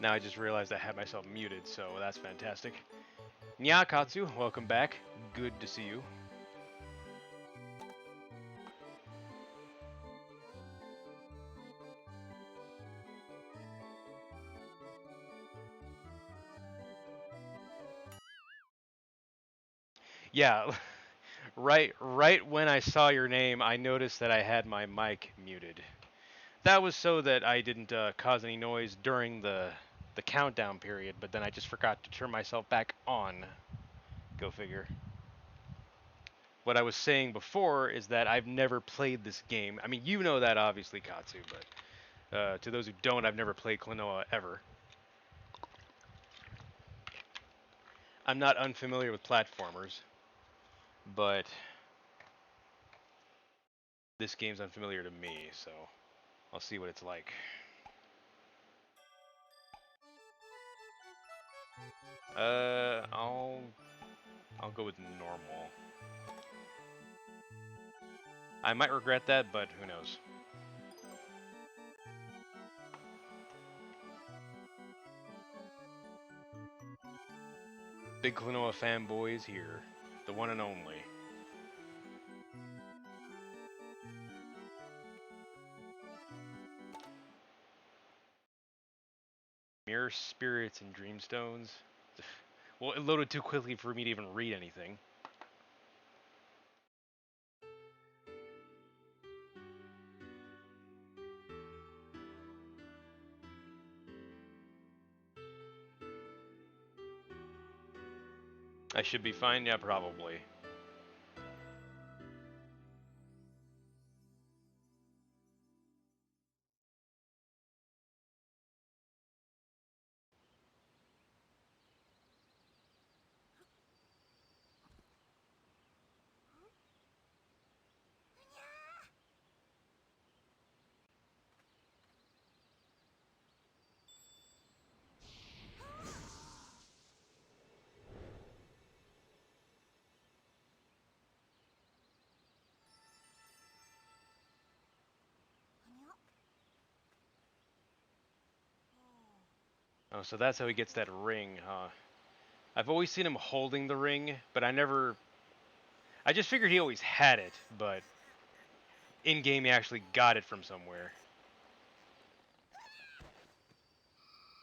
Now I just realized I had myself muted, so that's fantastic. Nyakatsu, welcome back. Good to see you. Yeah, right when I saw your name, I noticed that I had my mic muted. That was so that I didn't cause any noise during the countdown period, but then I just forgot to turn myself back on. Go figure. What I was saying before is that I've never played this game. I mean, you know that obviously, Katsu, but to those who don't, I've never played Klonoa ever. I'm not unfamiliar with platformers, but this game's unfamiliar to me, so I'll see what it's like. Uh, I'll I'll go with normal. I might regret that, but who knows. Big Klonoa fanboys here, the one and only. Mirror spirits and dreamstones. Well, it loaded too quickly for me to even read anything. I should be fine, yeah, probably. Oh, so that's how he gets that ring, huh? I've always seen him holding the ring, but I never. I just figured he always had it, but in game he actually got it from somewhere.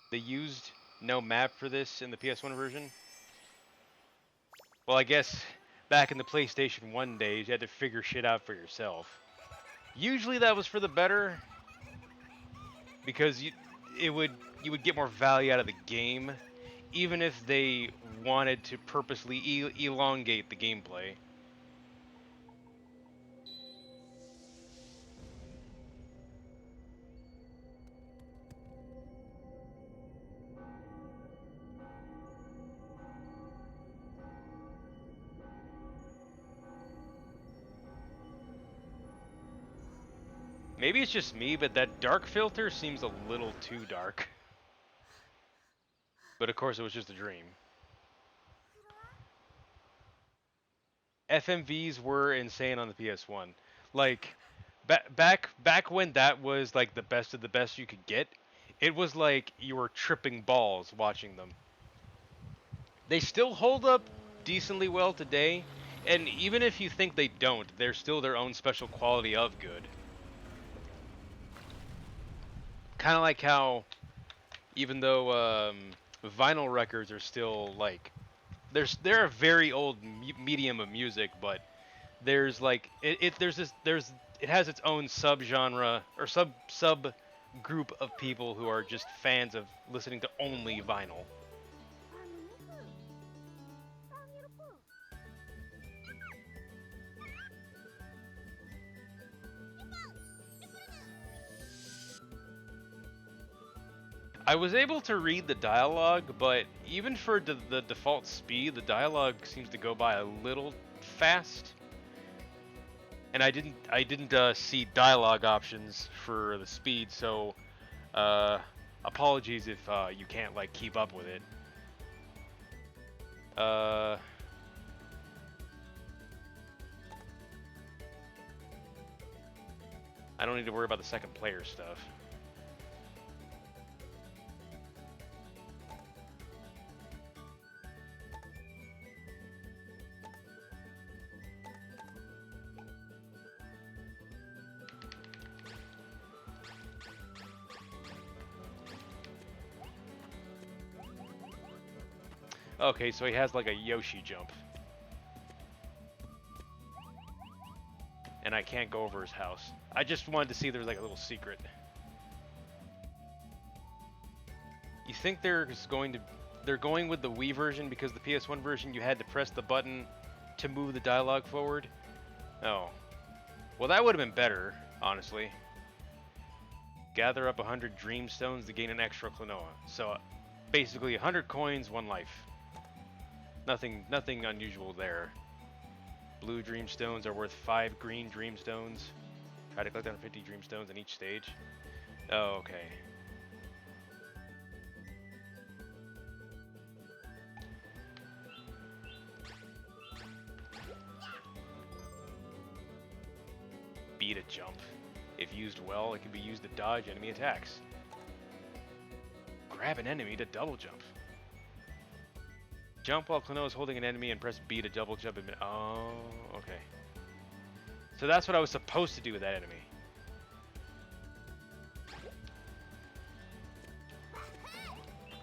They used no map for this in the PS1 version. Well, I guess back in the PlayStation 1 days, you had to figure shit out for yourself. Usually that was for the better, because it would you would get more value out of the game, even if they wanted to purposely elongate the gameplay. Maybe it's just me, but that dark filter seems a little too dark. But of course, it was just a dream. FMVs were insane on the PS1. Like back when that was like the best of the best you could get, it was like you were tripping balls watching them. They still hold up decently well today, and even if you think they don't, they're still their own special quality of good. Kind of like how, even though vinyl records are still like, they're a very old medium of music, but there's like it has its own subgenre or sub group of people who are just fans of listening to only vinyl. I was able to read the dialogue, but even for the default speed, the dialogue seems to go by a little fast. And I didn't see dialogue options for the speed, so uh, apologies if you can't like keep up with it. Uh, I don't need to worry about the second player stuff. Okay, so he has like a Yoshi jump. And I can't go over his house. I just wanted to see if there's like a little secret. You think they're going with the Wii version because the PS1 version you had to press the button to move the dialogue forward? Oh. Well, that would have been better, honestly. Gather up 100 dream stones to gain an extra Klonoa. So, basically 100 coins, 1 life. Nothing unusual there. Blue dream stones are worth 5 green dream stones. Try to collect 150 dream stones in each stage. Oh, okay. Beat a jump. If used well, it can be used to dodge enemy attacks. Grab an enemy to double jump. Jump while Klonoa is holding an enemy and press B to double jump. Oh, okay. So that's what I was supposed to do with that enemy.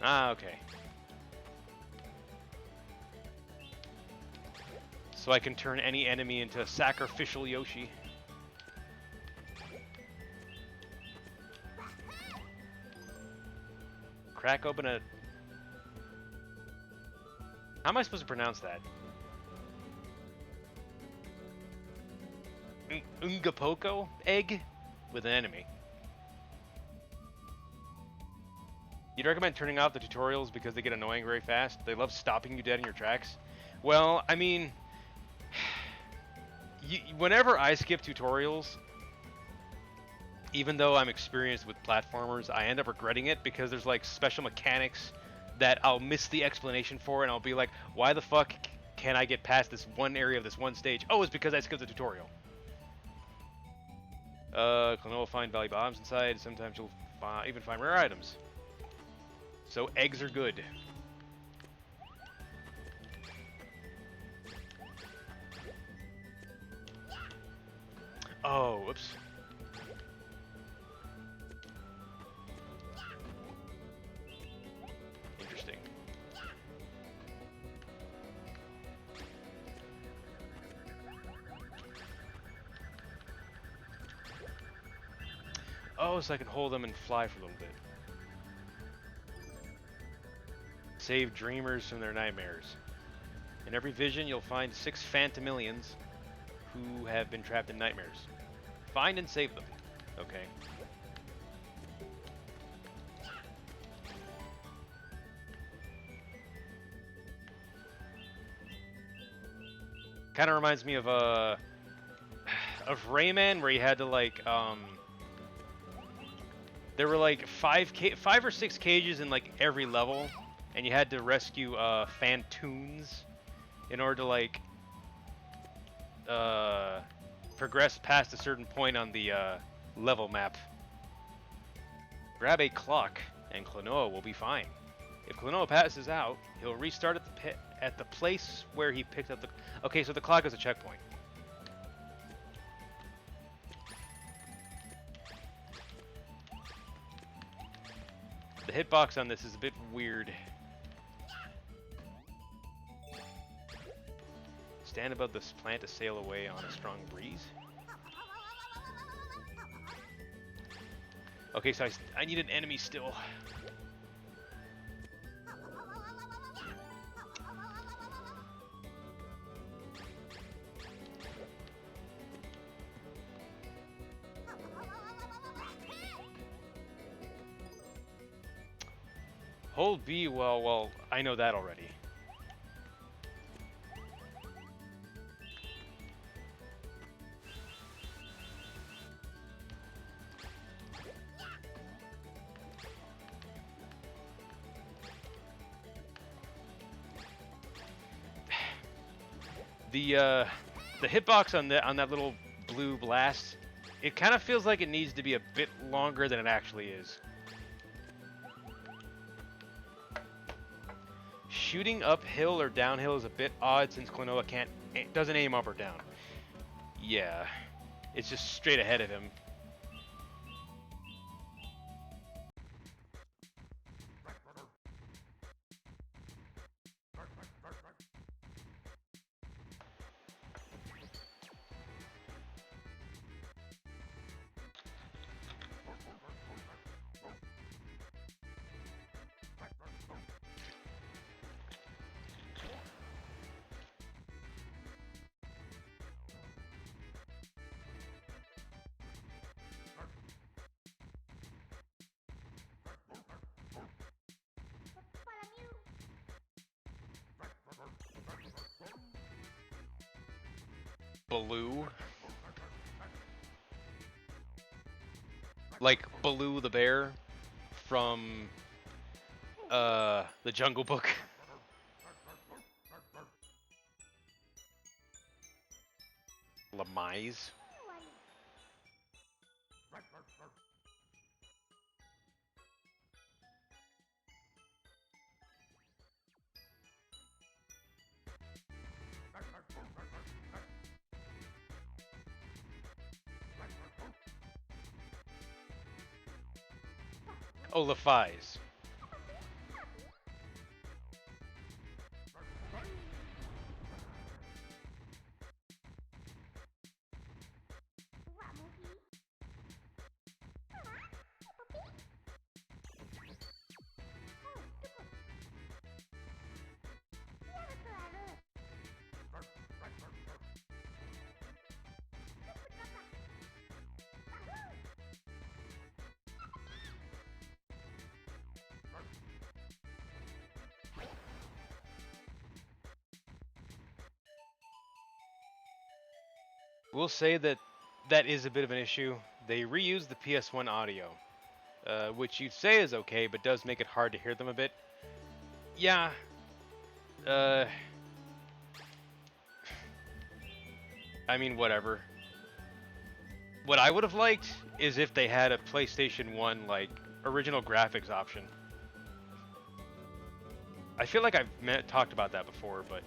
Ah, okay. So I can turn any enemy into a sacrificial Yoshi. Crack open a... How am I supposed to pronounce that? Ungapoko egg with an enemy. You'd recommend turning off the tutorials because they get annoying very fast? They love stopping you dead in your tracks? Well, I mean... whenever I skip tutorials, even though I'm experienced with platformers, I end up regretting it because there's like special mechanics that I'll miss the explanation for, and I'll be like, why the fuck can I get past this one area of this one stage? Oh, it's because I skipped the tutorial. Klonoa will find valuable items inside. Sometimes you'll even find rare items. So eggs are good. Oh, whoops. Interesting. Oh, so I can hold them and fly for a little bit. Save dreamers from their nightmares. In every vision, you'll find 6 phantomillions who have been trapped in nightmares. Find and save them. Okay. Kind of reminds me of Rayman, where you had to like there were like 5 or 6 cages in like every level, and you had to rescue Phantoons in order to like progress past a certain point on the level map. Grab a clock, and Klonoa will be fine. If Klonoa passes out, he'll restart at the place where he picked up the... Okay, so the clock is a checkpoint. The hitbox on this is a bit weird. Stand above this plant to sail away on a strong breeze. Okay, so I need an enemy still. Hold B, well, I know that already. The hitbox on that little blue blast, it kind of feels like it needs to be a bit longer than it actually is. Shooting uphill or downhill is a bit odd since Klonoa doesn't aim up or down. Yeah, it's just straight ahead of him. Baloo. Like Baloo the bear from the Jungle Book. Lamise. Oh, Lafies. We'll say that that is a bit of an issue. They reuse the PS1 audio, which you'd say is okay, but does make it hard to hear them a bit. Yeah, uh, I mean, whatever. What I would have liked is if they had a PlayStation 1, like, original graphics option. I feel like I've talked about that before, but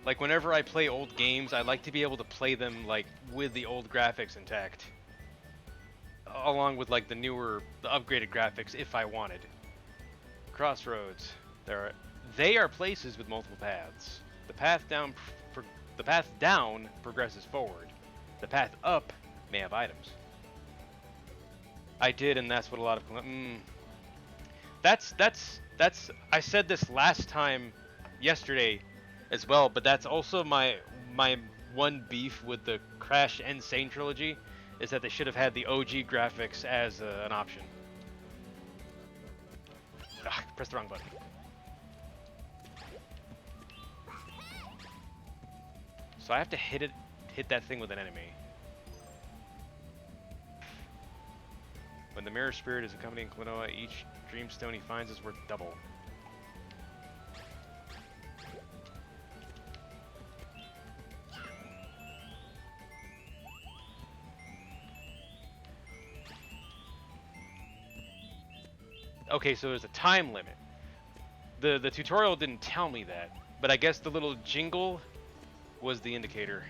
like whenever I play old games, I like to be able to play them like with the old graphics intact, along with like the newer, the upgraded graphics if I wanted. Crossroads. They are places with multiple paths. The path down, the path down progresses forward. The path up may have items. I did, and that's what a lot of. That's. I said this last time, yesterday, as well. But that's also my one beef with the Crash and Sane trilogy, is that they should have had the OG graphics as an option. Ugh, press the wrong button. So I have to hit that thing with an enemy. When the mirror spirit is accompanying Klonoa, each dreamstone he finds is worth double. Okay, so there's a time limit. The tutorial didn't tell me that, but I guess the little jingle was the indicator.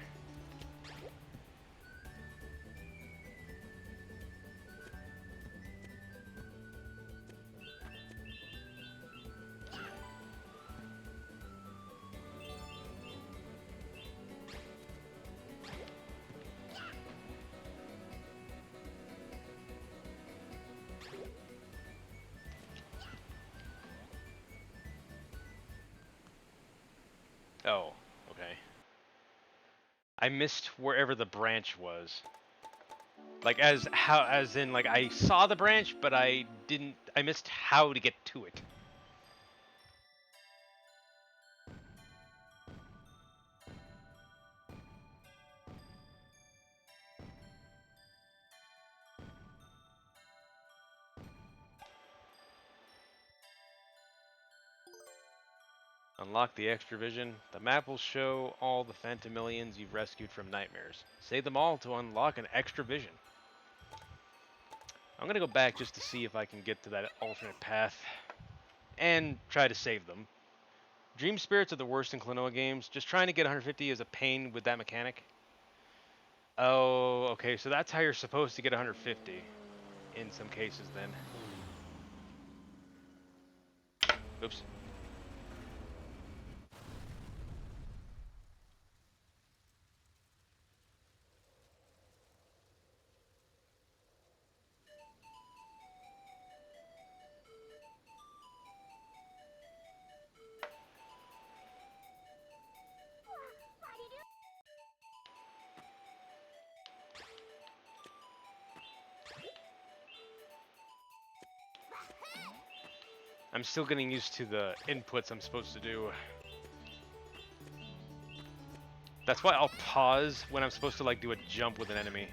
Oh, okay. I missed wherever the branch was. Like as in like I saw the branch, but I missed how to get to it. Unlock the extra vision. The map will show all the Phantomillions you've rescued from nightmares. Save them all to unlock an extra vision. I'm gonna go back just to see if I can get to that alternate path and try to save them. Dream spirits are the worst in Klonoa games. Just trying to get 150 is a pain with that mechanic. Oh, okay, so that's how you're supposed to get 150 in some cases then. Oops. I'm still getting used to the inputs I'm supposed to do. That's why I'll pause when I'm supposed to like do a jump with an enemy.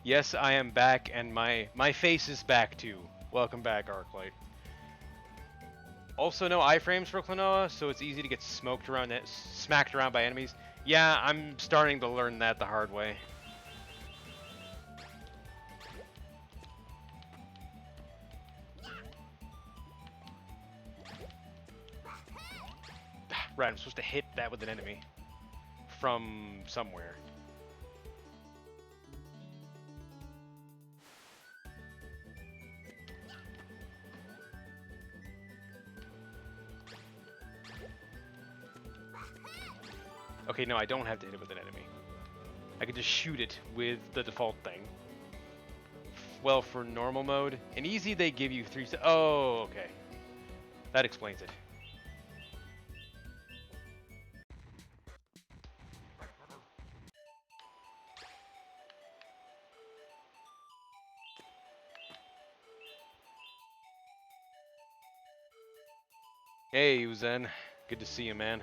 Yes, I am back, and my face is back too. Welcome back, Arclight. Also, no iframes for Klonoa, so it's easy to get smacked around by enemies. Yeah, I'm starting to learn that the hard way. Right, I'm supposed to hit that with an enemy from somewhere. Okay, no, I don't have to hit it with an enemy. I can just shoot it with the default thing. Well, for normal mode, in easy they give you 3. Oh, okay. That explains it. Hey, Uzen. Good to see you, man.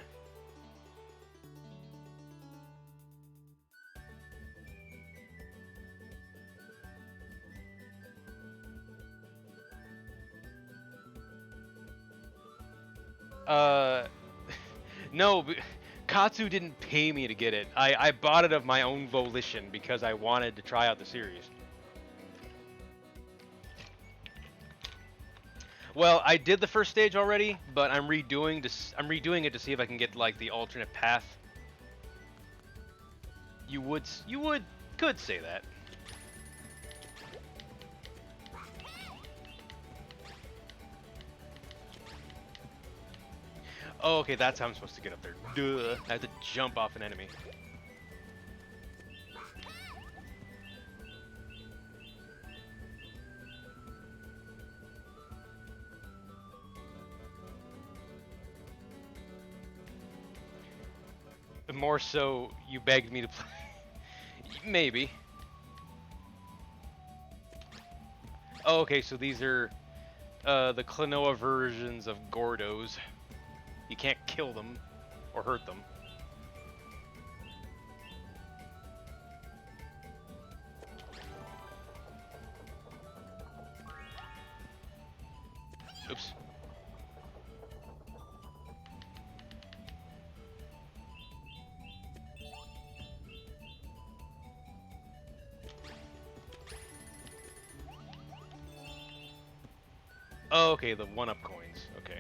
Uh, no, Katsu didn't pay me to get it. I bought it of my own volition because I wanted to try out the series. Well, I did the first stage already, but I'm redoing it to see if I can get like the alternate path. Could say that. Oh, okay, that's how I'm supposed to get up there. Duh. I have to jump off an enemy. More so, you begged me to play. Maybe. Oh, okay, so these are the Klonoa versions of Gordos. You can't kill them or hurt them. Oops. Oh, okay, the 1-up coins. Okay.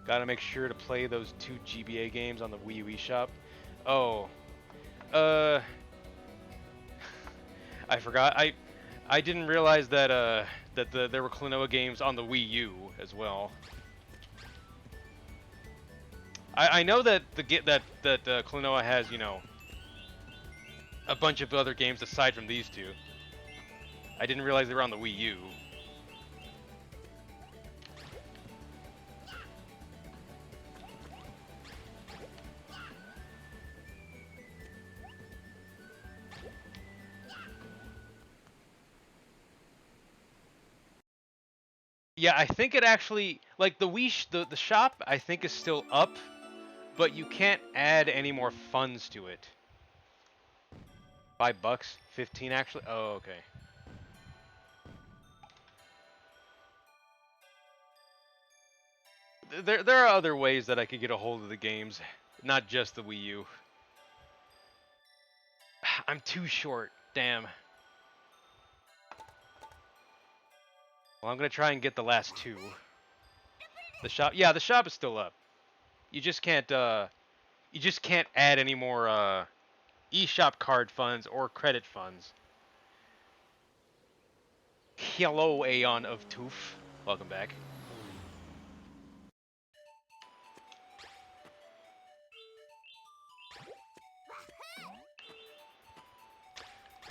Gotta make sure to play those 2 GBA games on the Wii U eShop. Oh. Uh... I forgot. I didn't realize that there were Klonoa games on the Wii U as well. I know that Klonoa has, you know, a bunch of other games aside from these two. I didn't realize they were on the Wii U. Yeah, I think it actually, like the the shop I think is still up, but you can't add any more funds to it. $5, 15 actually. Oh, okay. there are other ways that I could get a hold of the games, not just the Wii U. I'm too short. Damn. Well, I'm gonna try and get the last two. The shop, yeah, the shop is still up. You just can't add any more eShop card funds or credit funds. Hello, Aeon of Toof. Welcome back.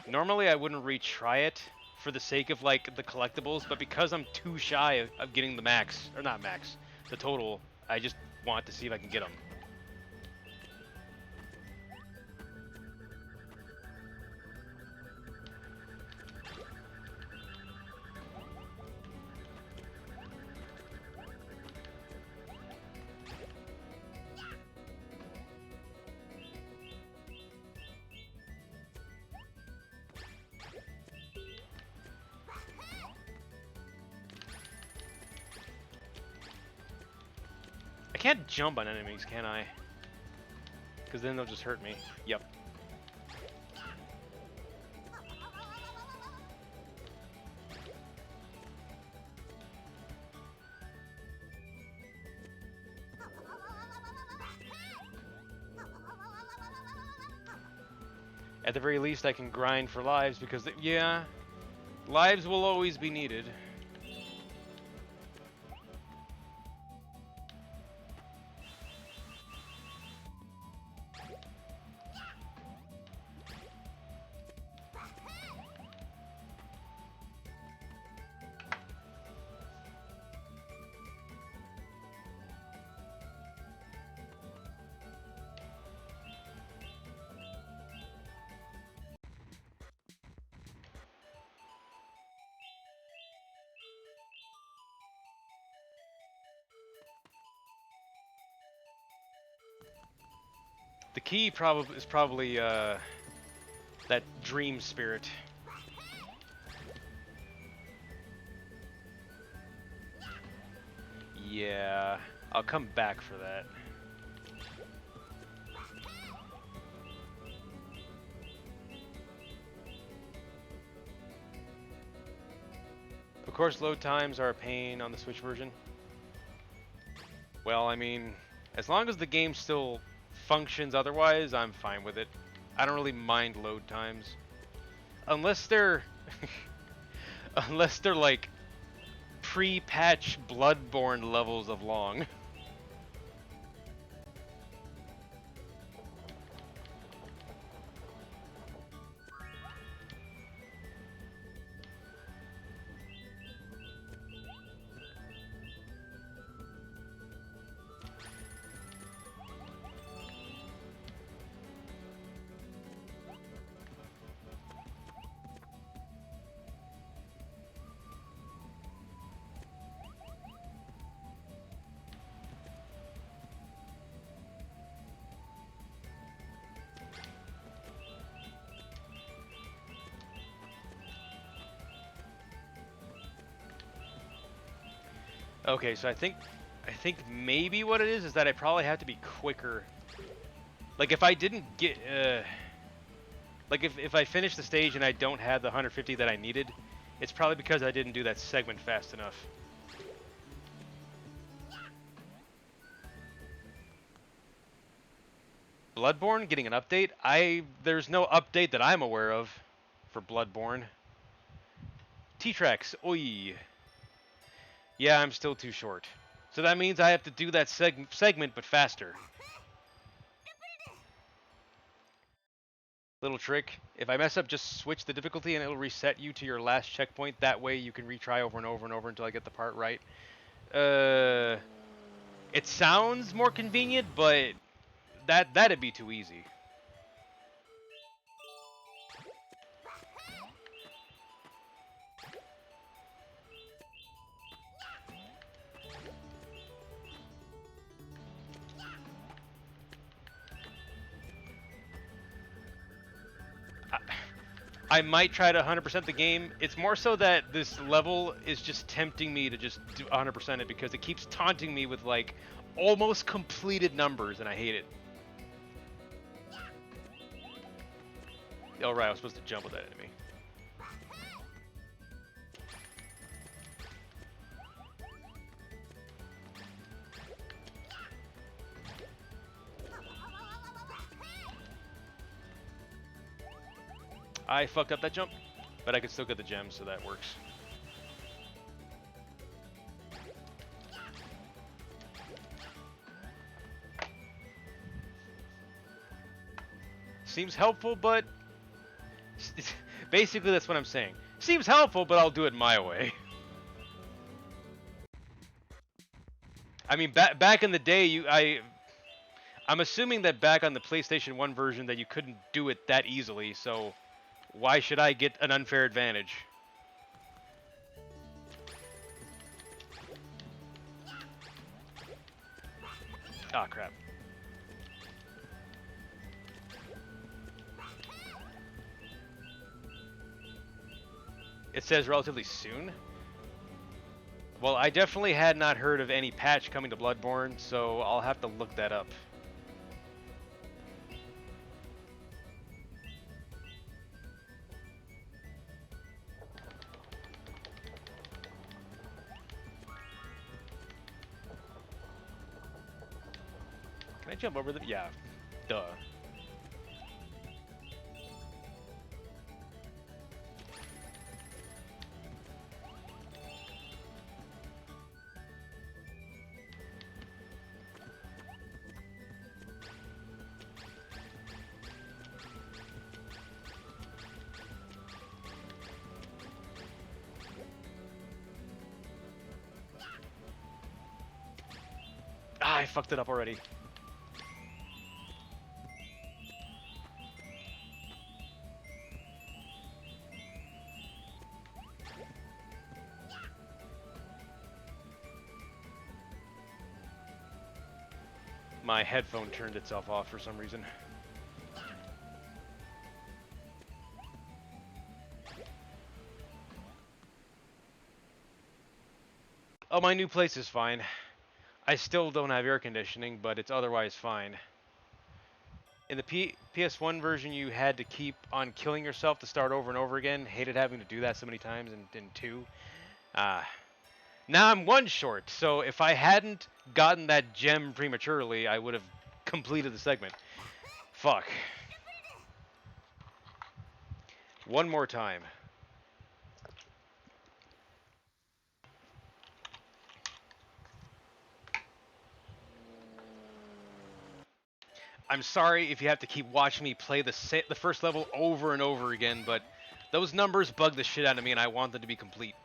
Normally, I wouldn't retry it for the sake of like the collectibles, but because I'm too shy of getting the max, or not max, the total, I just want to see if I can get them. I can't jump on enemies, can I? Because then they'll just hurt me. Yep. At the very least, I can grind for lives because, yeah, lives will always be needed. The key is probably that dream spirit. Yeah, I'll come back for that. Of course, load times are a pain on the Switch version. Well, I mean, as long as the game still functions otherwise, I'm fine with it. I don't really mind load times. Unless they're... unless they're like pre-patch Bloodborne levels of long. Okay, so I think maybe what it is that I probably have to be quicker. Like if I didn't get like if I finish the stage and I don't have the 150 that I needed, it's probably because I didn't do that segment fast enough. Bloodborne getting an update? There's no update that I'm aware of for Bloodborne. T-Trax, oi. Yeah, I'm still too short. So that means I have to do that segment, but faster. Little trick. If I mess up, just switch the difficulty and it'll reset you to your last checkpoint. That way you can retry over and over and over until I get the part right. It sounds more convenient, but that'd be too easy. I might try to 100% the game. It's more so that this level is just tempting me to just do 100% it because it keeps taunting me with like almost completed numbers, and I hate it. Oh right, I was supposed to jump with that enemy. I fucked up that jump, but I could still get the gem, so that works. Seems helpful, but basically that's what I'm saying. Seems helpful, but I'll do it my way. I mean, back in the day, I'm assuming that back on the PlayStation 1 version that you couldn't do it that easily, so why should I get an unfair advantage? Ah, crap. It says relatively soon. Well, I definitely had not heard of any patch coming to Bloodborne, so I'll have to look that up. Can I jump over the... Yeah. Duh. Ah, I fucked it up already. My headphone turned itself off for some reason. Oh, my new place is fine. I still don't have air conditioning, but it's otherwise fine. In the PS1 version, you had to keep on killing yourself to start over and over again. Hated having to do that so many times in 2. Now I'm one short, so if I hadn't gotten that gem prematurely, I would have completed the segment. Fuck. One more time. I'm sorry if you have to keep watching me play the first level over and over again, but those numbers bug the shit out of me, and I want them to be complete.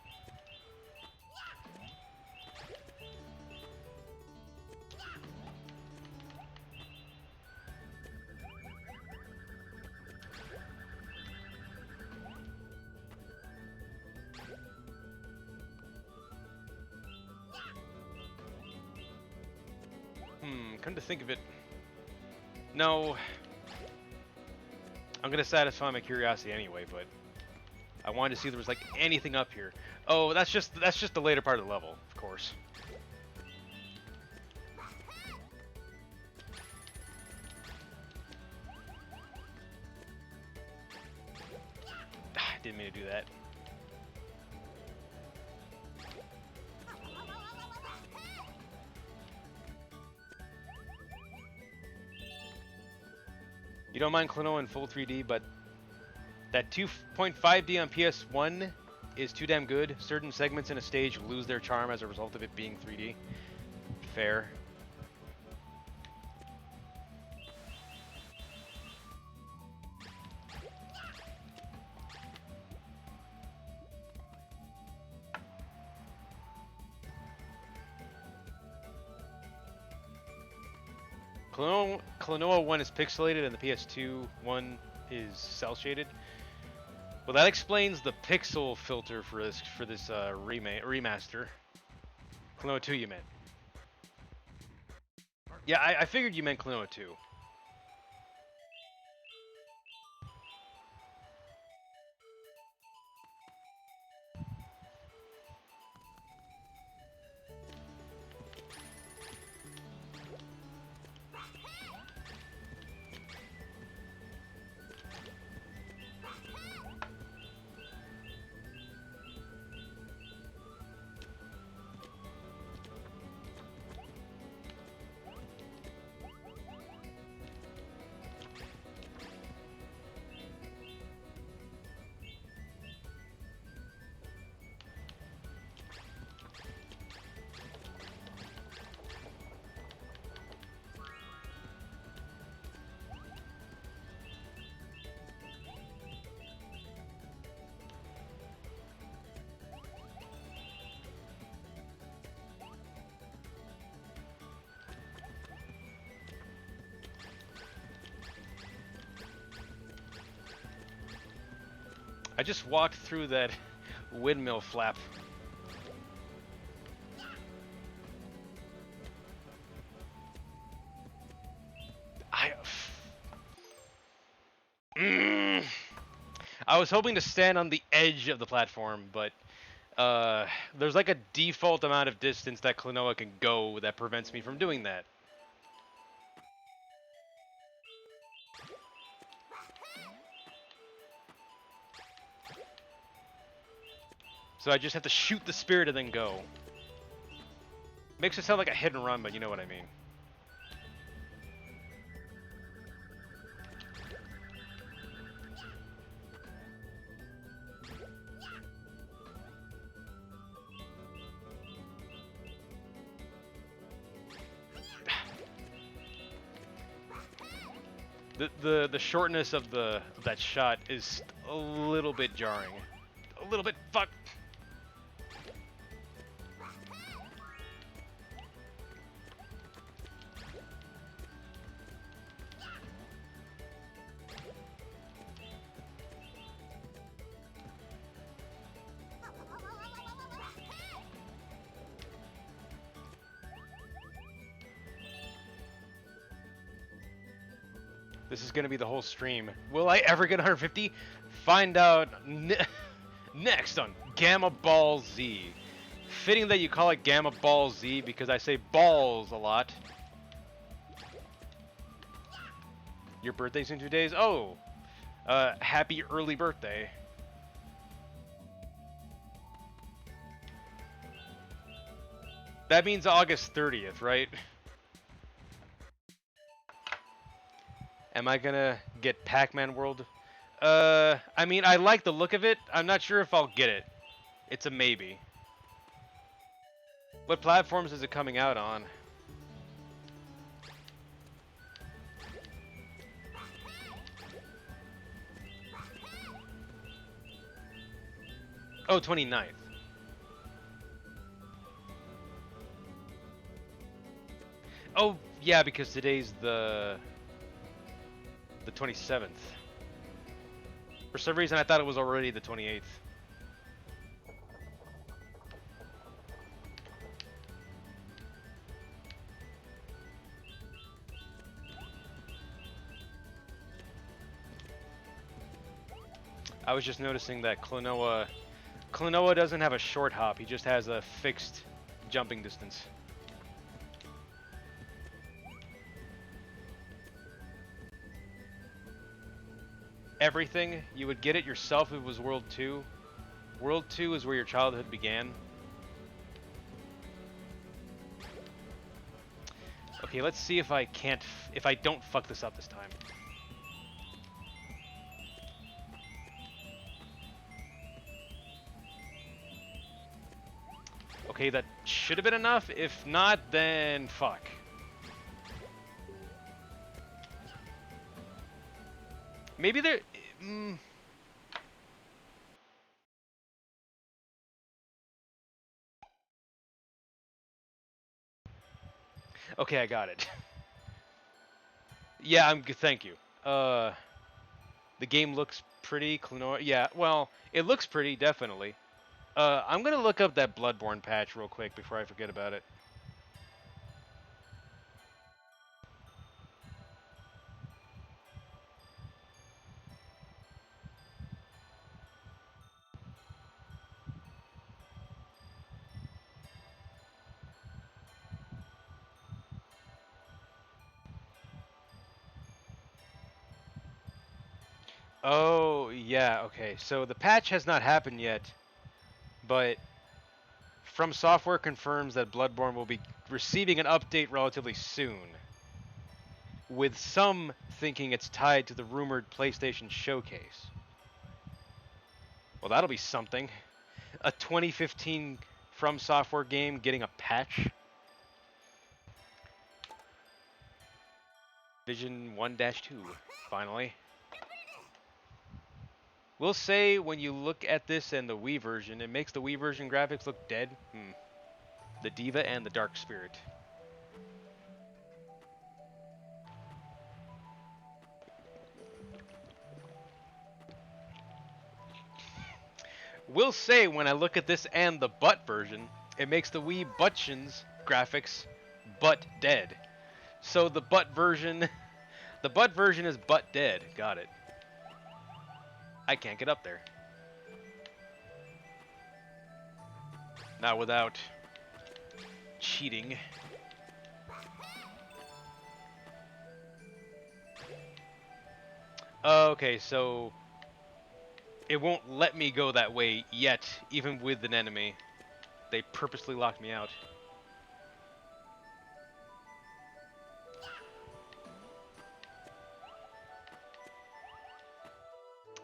Come to think of it, no. I'm gonna satisfy my curiosity anyway, but I wanted to see if there was like anything up here. Oh, that's just the later part of the level, of course. Didn't mean to do that. You don't mind Klonoa in full 3D, but that 2.5D on PS1 is too damn good. Certain segments in a stage lose their charm as a result of it being 3D. Fair. Klonoa 1 is pixelated and the PS2 one is cel shaded. Well, that explains the pixel filter for this remaster. Klonoa 2 you meant. Yeah, I figured you meant Klonoa 2. I just walked through that windmill flap. I... Mm, I was hoping to stand on the edge of the platform, but there's like a default amount of distance that Klonoa can go that prevents me from doing that. So I just have to shoot the spirit and then go. Makes it sound like a hit and run, but you know what I mean. The shortness of that shot is a little bit jarring. A little bit. Fuck. This is gonna be the whole stream. Will I ever get 150? Find out next on Gamma Ball Z. Fitting that you call it Gamma Ball Z because I say balls a lot. Your birthday's in 2 days? Oh, happy early birthday. That means August 30th, right? Am I gonna get Pac-Man World? I mean, I like the look of it. I'm not sure if I'll get it. It's a maybe. What platforms is it coming out on? Oh, 29th. Oh, yeah, because today's the 27th. For some reason, I thought it was already the 28th. I was just noticing that Klonoa doesn't have a short hop. He just has a fixed jumping distance. Everything, you would get it yourself if it was World 2. World 2 is where your childhood began. Okay, let's see if I don't fuck this up this time. Okay, that should have been enough. If not, then fuck. Maybe there... Okay, I got it. Yeah, I'm good. Thank you. The game looks pretty. Klonoa. Yeah, well, it looks pretty, definitely. I'm gonna look up that Bloodborne patch real quick before I forget about it. Oh, yeah, okay. So the patch has not happened yet, but From Software confirms that Bloodborne will be receiving an update relatively soon, with some thinking it's tied to the rumored PlayStation Showcase. Well, that'll be something. A 2015 From Software game getting a patch. Vision 1-2, finally. We'll say when you look at this and the Wii version, it makes the Wii version graphics look dead. The Diva and the Dark Spirit. Will say when I look at this and the butt version, it makes the Wii Butttions graphics butt dead. So the butt version, the butt version is butt dead. Got it. I can't get up there. Not without cheating. Okay, so it won't let me go that way yet, even with an enemy. They purposely locked me out.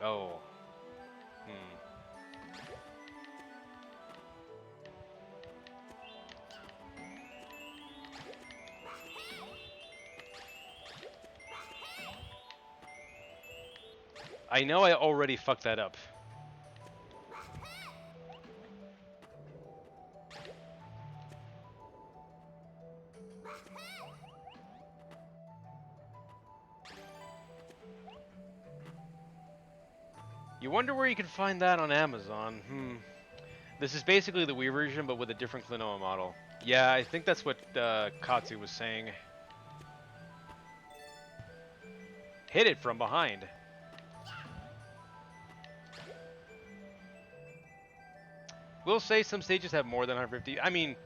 Oh. Hmm. I know I already fucked that up. You wonder where you can find that on Amazon. This is basically the Wii version, but with a different Klonoa model. Yeah, I think that's what Katsu was saying. Hit it from behind. We'll say some stages have more than 150. I mean,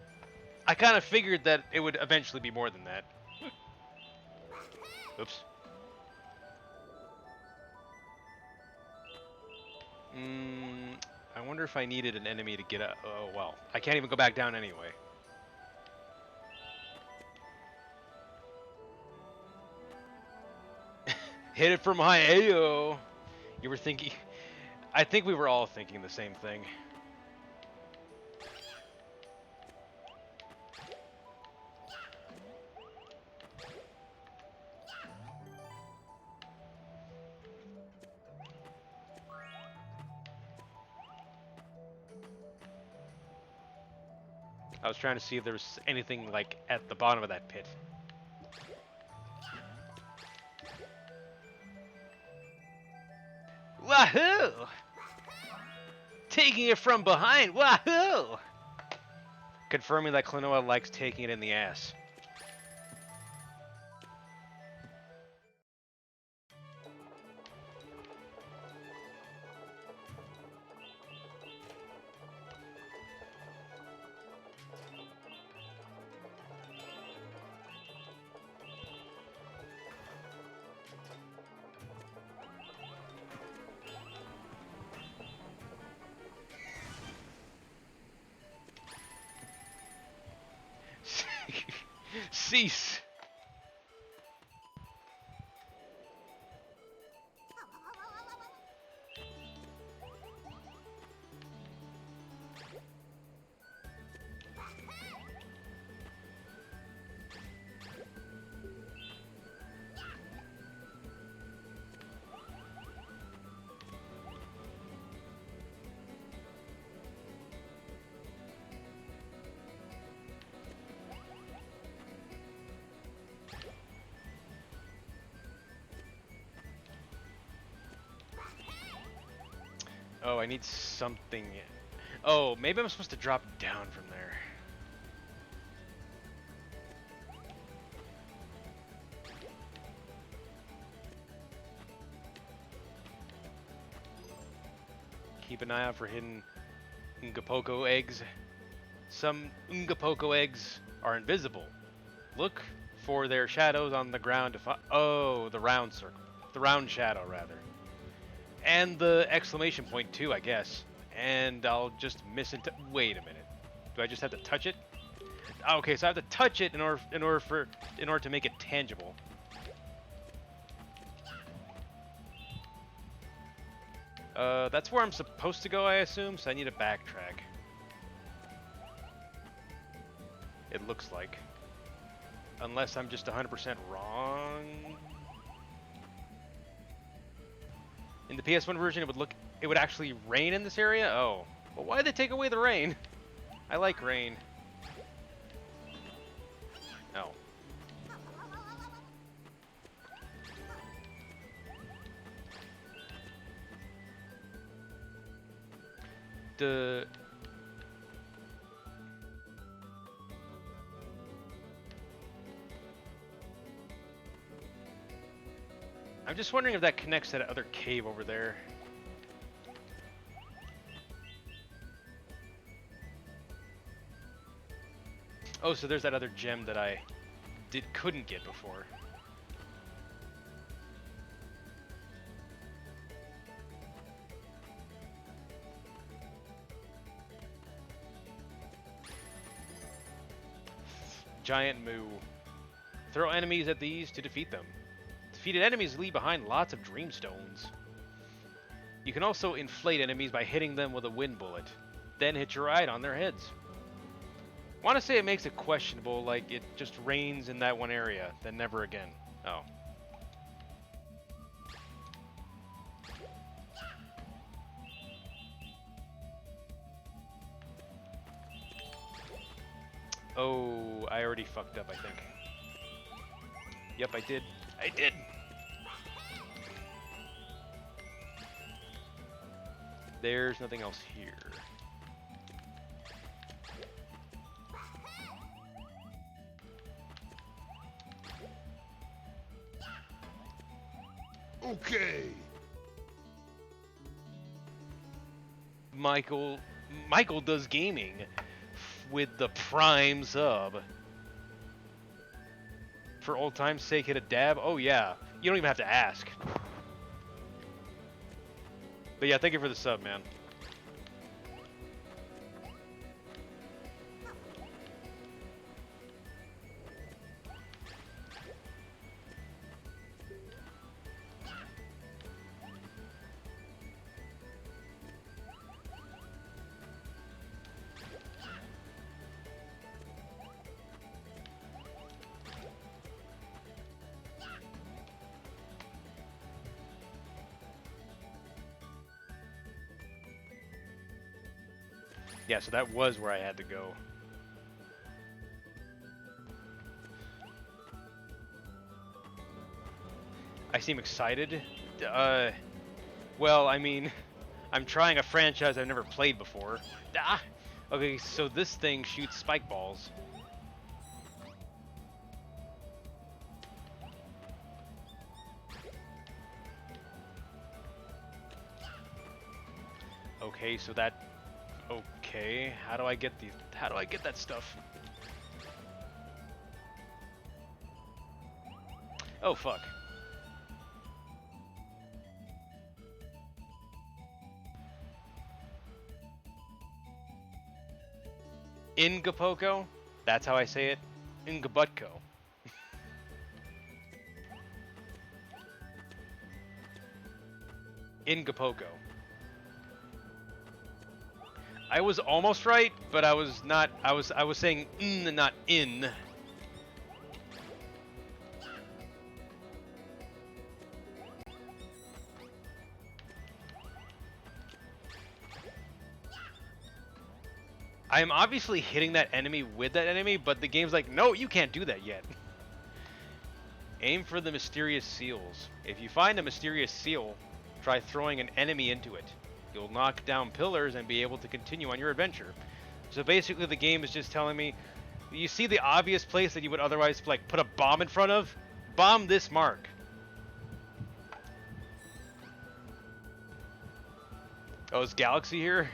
I kind of figured that it would eventually be more than that. Oops. I wonder if I needed an enemy to get up. Oh, well. I can't even go back down anyway. Hit it from high. Ayo. You were thinking... I think we were all thinking the same thing. I was trying to see if there was anything, like, at the bottom of that pit. Wahoo! Taking it from behind, wahoo! Confirming that Klonoa likes taking it in the ass. Cease! Oh, I need something. Oh, maybe I'm supposed to drop down from there. Keep an eye out for hidden Ungapoko eggs. Some Ungapoko eggs are invisible. Look for their shadows on the ground to find. Oh, the round circle. The round shadow, rather. And the exclamation point too, I guess. And I'll just miss it. Wait a minute. Do I just have to touch it? Okay, so I have to touch it in order to make it tangible. That's where I'm supposed to go, I assume. So I need to backtrack. It looks like, unless I'm just 100% wrong. In the PS1 version, it would actually rain in this area? Oh. Well, why did they take away the rain? I like rain. Oh. Duh. I'm just wondering if that connects to that other cave over there. Oh, so there's that other gem that I couldn't get before. Giant moo. Throw enemies at these to defeat them. Defeated enemies leave behind lots of dreamstones. You can also inflate enemies by hitting them with a wind bullet, then hit your ride on their heads. Want to say it makes it questionable, like it just rains in that one area, then never again. Oh. Oh, I already fucked up, I think. Yep, I did. I did! There's nothing else here. Okay. Michael does gaming with the Prime sub. For old time's sake, hit a dab? Oh yeah. You don't even have to ask. But yeah, thank you for the sub, man. Yeah, so that was where I had to go. I seem excited. Well, I mean, I'm trying a franchise I've never played before. Ah! Okay, so this thing shoots spike balls. Okay, so that... Okay, how do I get that stuff? Oh, fuck. Ingapoko? That's how I say it. Ingabutko. Ingapoko. I was almost right, but I was not. I was saying and not in. I am obviously hitting that enemy with that enemy, but the game's like, no, you can't do that yet. Aim for the mysterious seals. If you find a mysterious seal, try throwing an enemy into it. You'll knock down pillars and be able to continue on your adventure. So basically the game is just telling me, you see the obvious place that you would otherwise like put a bomb in front of? Bomb this mark. Oh, is Galaxy here?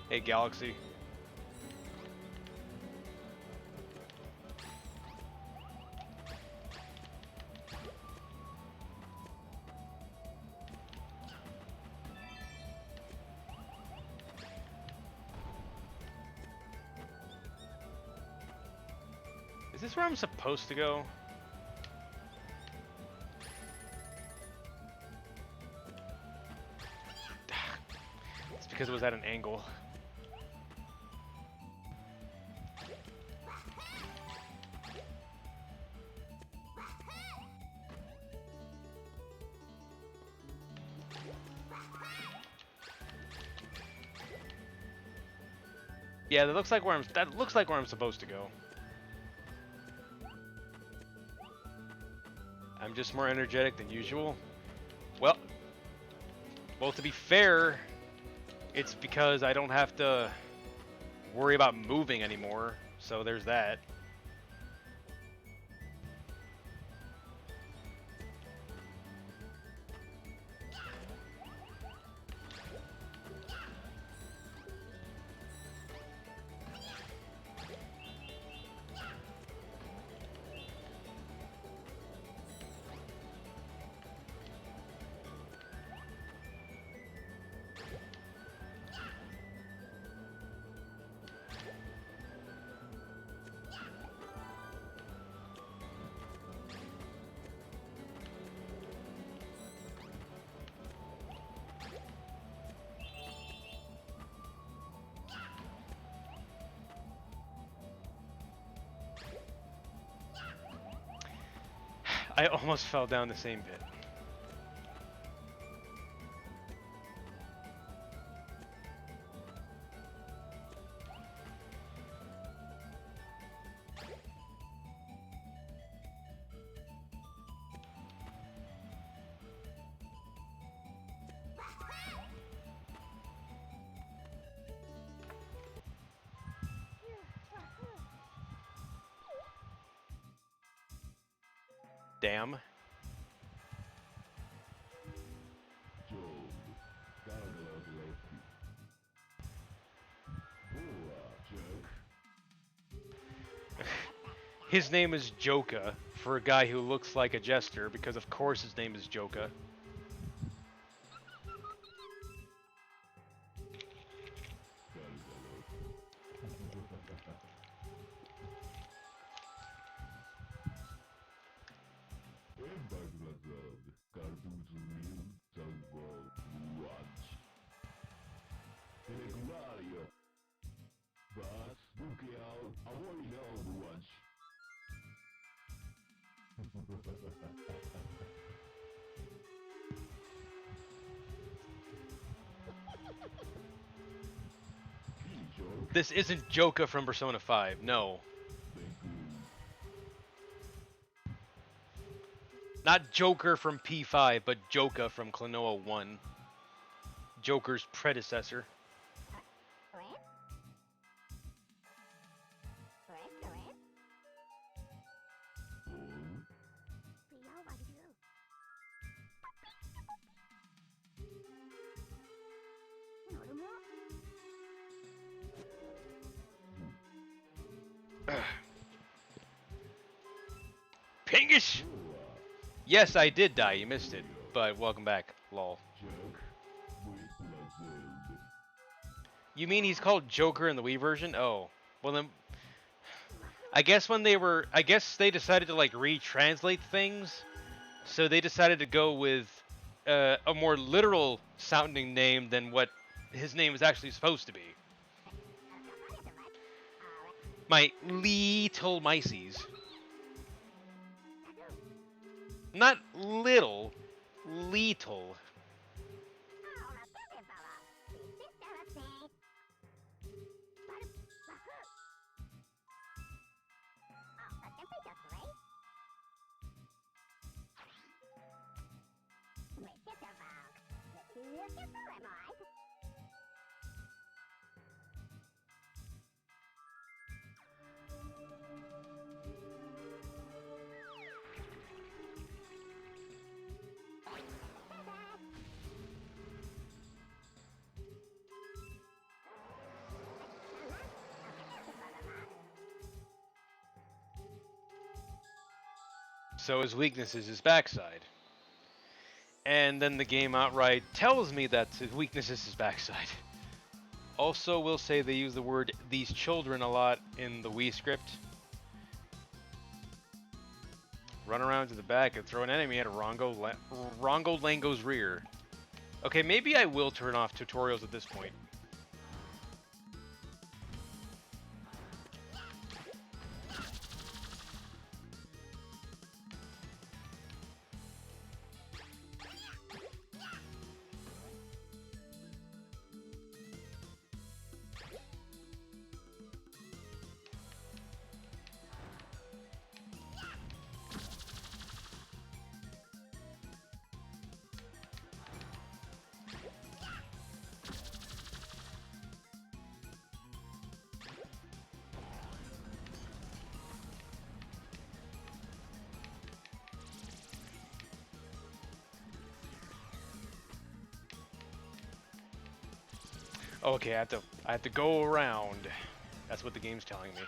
Hey, Galaxy. Is this where I'm supposed to go? It's because it was at an angle. Yeah, that looks like where I'm supposed to go. I'm just more energetic than usual. Well, to be fair, It's because I don't have to worry about moving anymore, so there's that. I almost fell down the same pit. Damn. His name is Joka, for a guy who looks like a jester, because of course his name is Joka. This isn't Joka from Persona 5, no. Not Joker from P5, but Joka from Klonoa 1. Joker's predecessor. Pingish! Yes, I did die. You missed it. But welcome back. Lol. You mean he's called Joker in the Wii version? Oh. Well then... I guess they decided to like retranslate things. So they decided to go with a more literal sounding name than what his name is actually supposed to be. My little mices. Not little, little. So his weakness is his backside. And then the game outright tells me that his weakness is his backside. Also, will say they use the word "these children" a lot in the Wii script. Run around to the back and throw an enemy at a Rongo Lango's rear. Okay, maybe I will turn off tutorials at this point. Okay, I have to go around. That's what the game's telling me.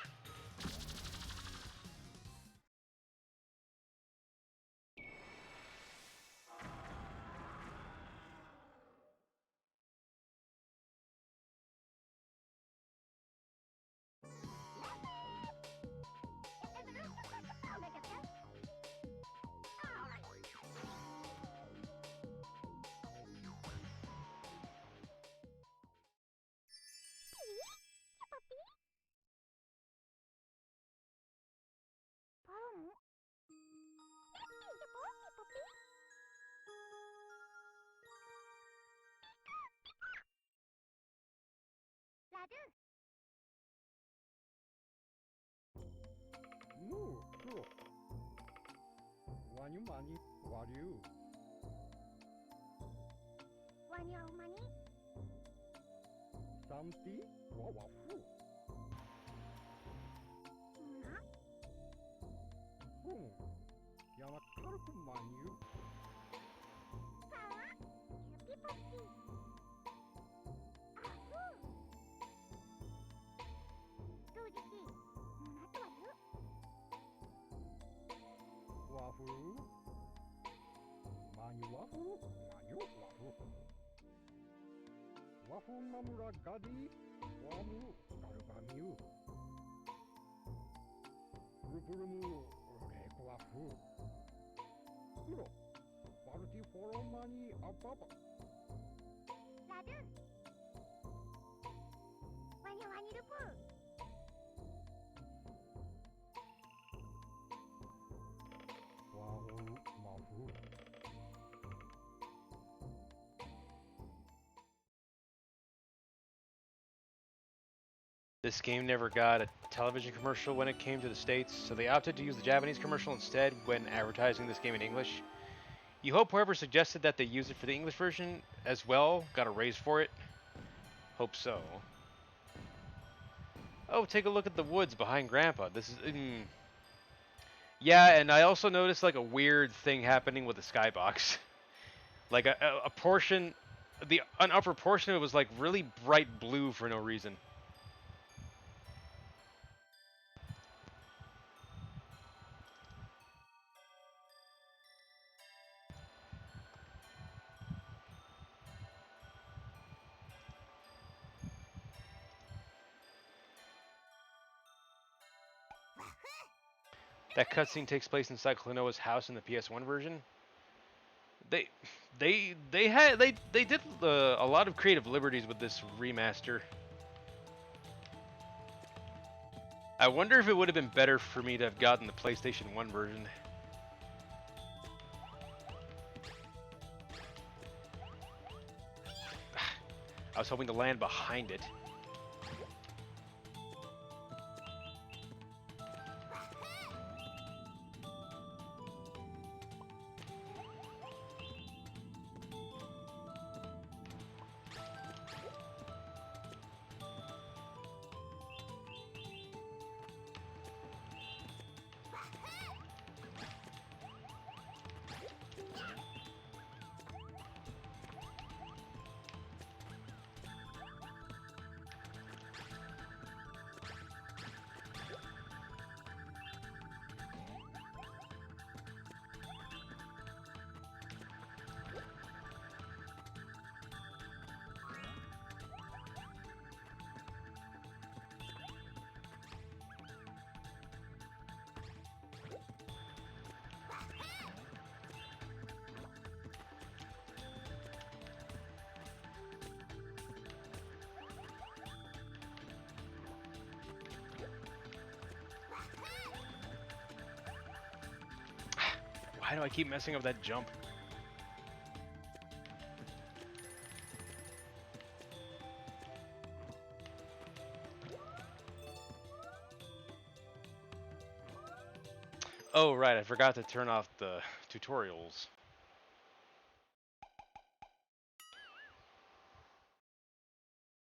No, true. Wanyu mani, waryu. Samti, wawafu. Yanakaruku manyu. Wafu. Manyu wafu, manyu wafu. Wafu namura gadi, wamu garugamiu. Rupurumu, reko wafu. Kuro, baruti foro mani apapa. Wahu mafu. This game never got a television commercial when it came to the States, so they opted to use the Japanese commercial instead when advertising this game in English. You hope whoever suggested that they use it for the English version as well got a raise for it. Hope so. Oh, take a look at the woods behind Grandpa. This is. Yeah, and I also noticed like a weird thing happening with the skybox. Like a portion, an upper portion of it was like really bright blue for no reason. That cutscene takes place inside Klonoa's house in the PS1 version. They, they did a lot of creative liberties with this remaster. I wonder if it would have been better for me to have gotten the PlayStation 1 version. I was hoping to land behind it. Why do I keep messing up that jump? Oh, right, I forgot to turn off the tutorials.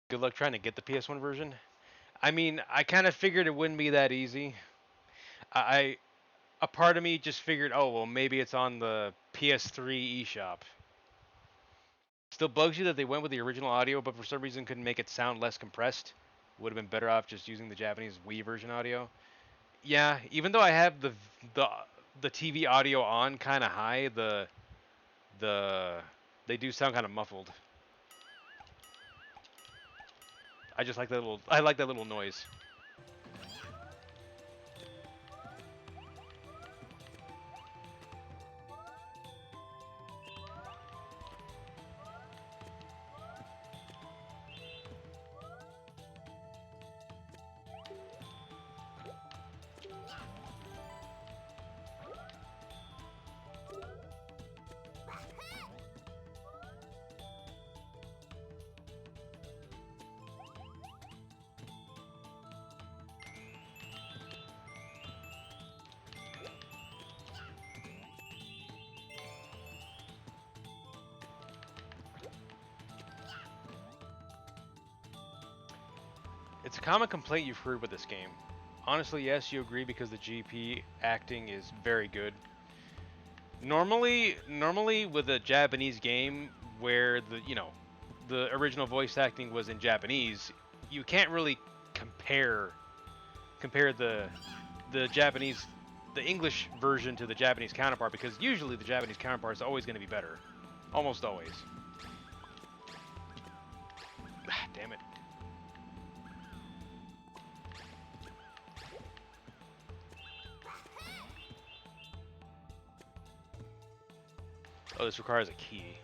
Good luck trying to get the PS1 version. I mean, I kind of figured it wouldn't be that easy. I a part of me just figured, oh well, maybe it's on the PS3 eShop. Still bugs you that they went with the original audio, but for some reason couldn't make it sound less compressed. Would have been better off just using the Japanese Wii version audio. Yeah, even though I have the the TV audio on kind of high, the they do sound kind of muffled. I just like that little I like that little noise. It's a common complaint you've heard with this game. Honestly, yes, you agree because the GP acting is very good. Normally with a Japanese game where the original voice acting was in Japanese, you can't really compare compare the Japanese the English version to the Japanese counterpart because usually the Japanese counterpart is always going to be better, almost always. Damn it. Oh, this requires a key.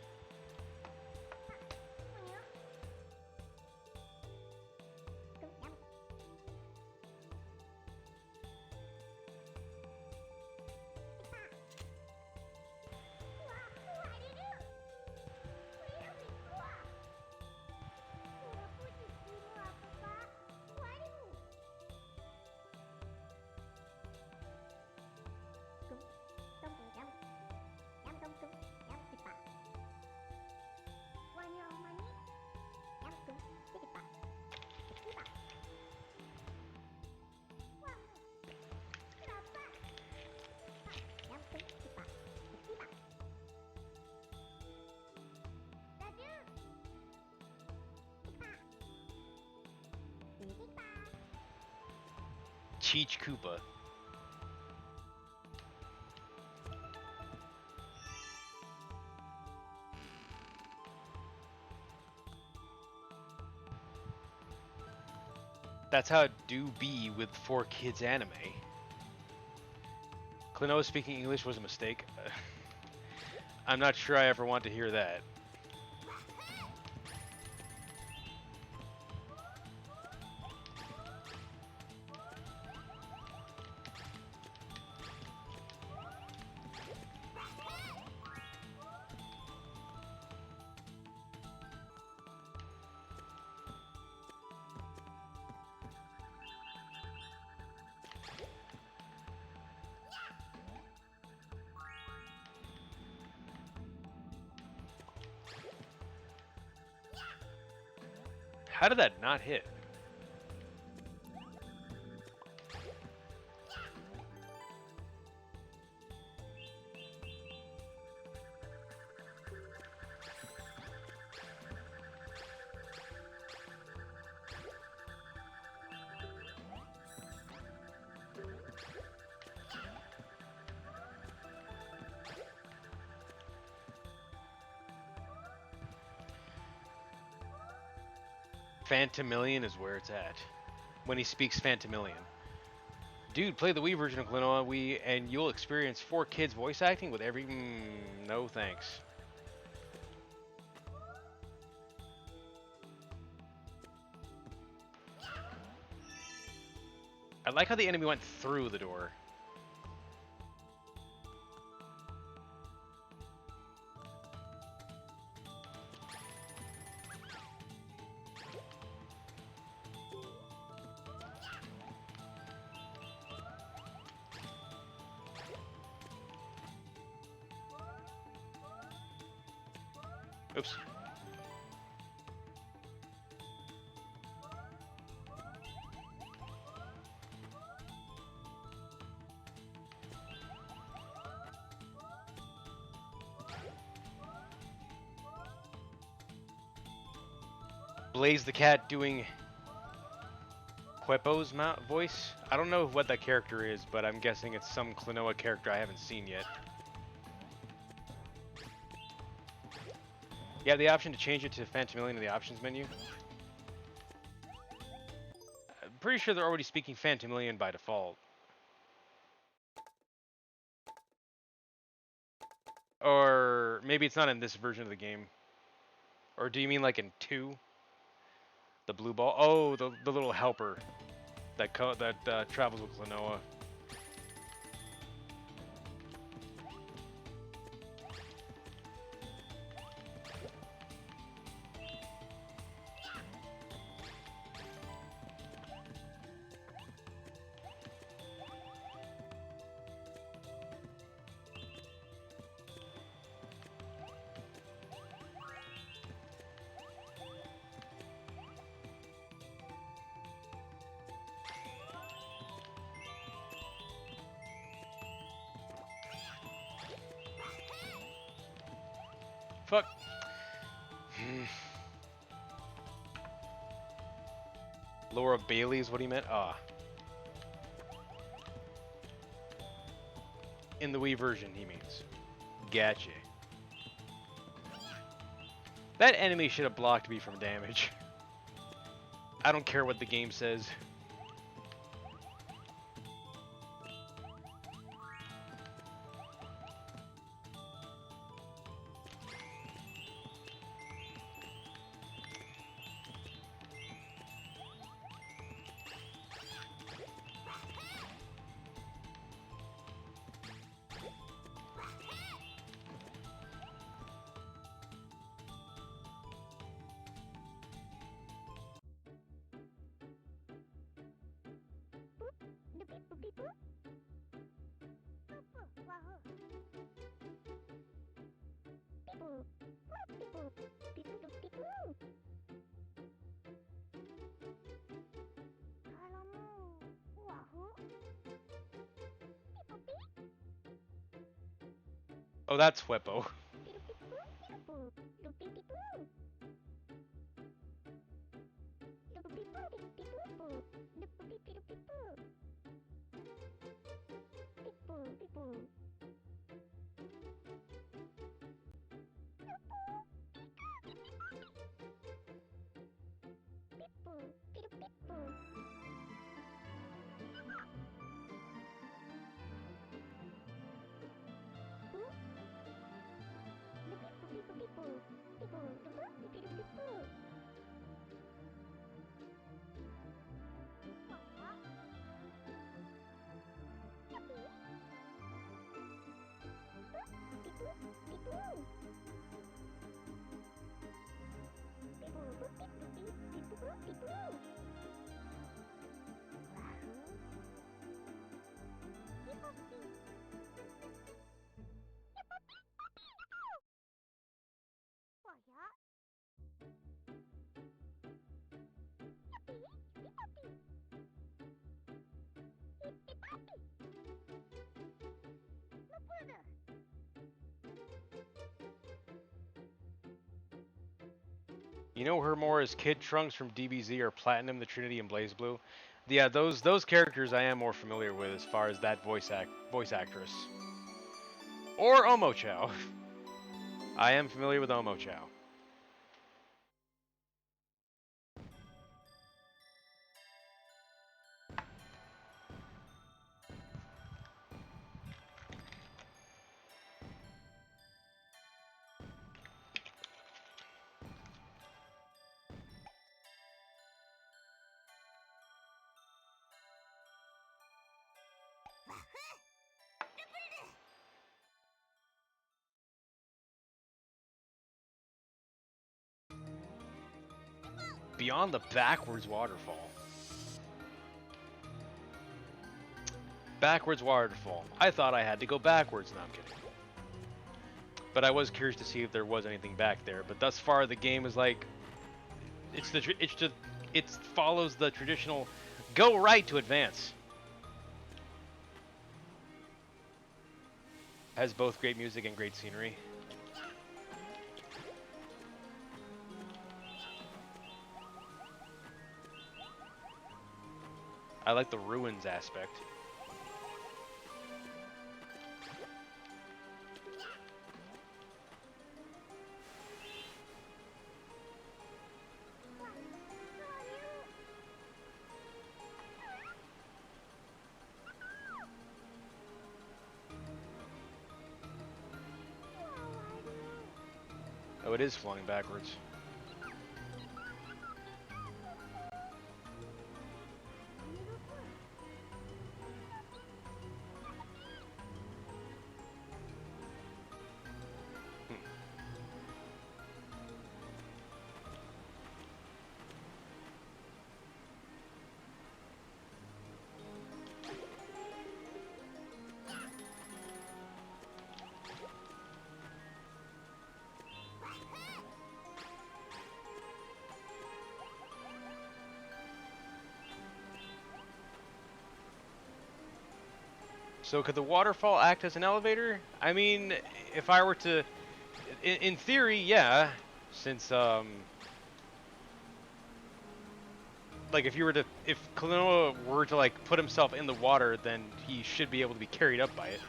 Cheech Koopa. That's how it do be with 4Kids anime. Klonoa speaking English was a mistake. I'm not sure I ever want to hear that. How did that not hit? Phantomillion is where it's at. When he speaks Phantomillion. Dude, play the Wii version of Klonoa Wii, and you'll experience 4Kids voice acting with every. No thanks. I like how the enemy went through the door. Oops. Blaze the Cat doing Huepo's voice. I don't know what that character is, but I'm guessing it's some Klonoa character I haven't seen yet. You have the option to change it to Phantomilian in the options menu. I'm pretty sure they're already speaking Phantomilian by default. Or maybe it's not in this version of the game. Or do you mean like in 2? The blue ball? Oh, the little helper that travels with Klonoa. Fuck. Laura Bailey is what he meant? Ah. In the Wii version, he means. Gotcha. That enemy should have blocked me from damage. I don't care what the game says. Oh, that's Huepo. You know her more as Kid Trunks from DBZ or Platinum, the Trinity, and Blaze Blue. Yeah, those characters I am more familiar with as far as that voice actress. Or Omochao. I am familiar with Omochao. Beyond the backwards waterfall. Backwards waterfall. I thought I had to go backwards. No, I'm kidding. But I was curious to see if there was anything back there. But thus far, the game is like, it follows the traditional go right to advance. Has both great music and great scenery. I like the ruins aspect. Oh, it is flowing backwards. Hmm. So could the waterfall act as an elevator? I mean, if I were to, in theory, yeah, since like if Klonoa were to like put himself in the water, then he should be able to be carried up by it.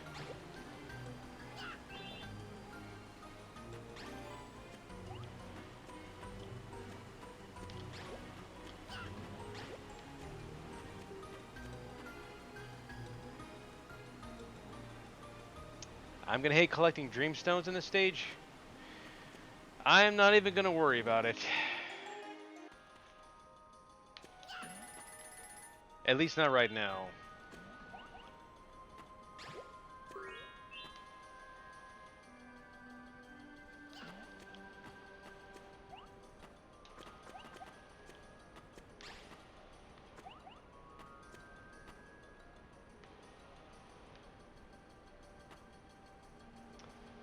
I'm gonna hate collecting dreamstones in this stage. I'm not even gonna worry about it. At least not right now.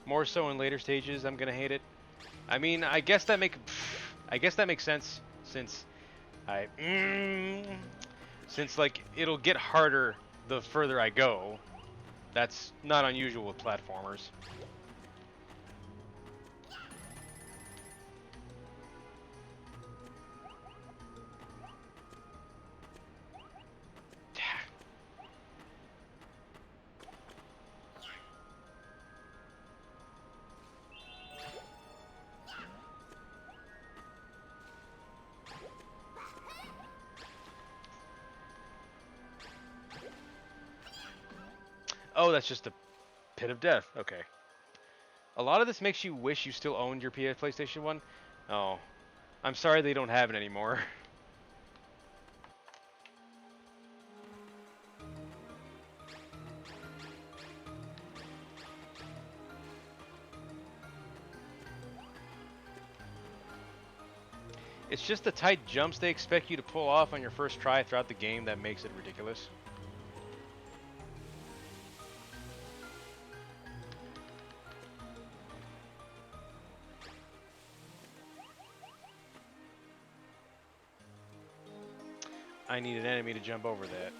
More so in later stages, I'm gonna hate it. I mean, I guess that makes sense since I, since like it'll get harder the further I go. That's not unusual with platformers. Oh, that's just the pit of death. Okay. A lot of this makes you wish you still owned your PlayStation 1. Oh, I'm sorry they don't have it anymore. It's just the tight jumps they expect you to pull off on your first try throughout the game that makes it ridiculous. I need an enemy to jump over that.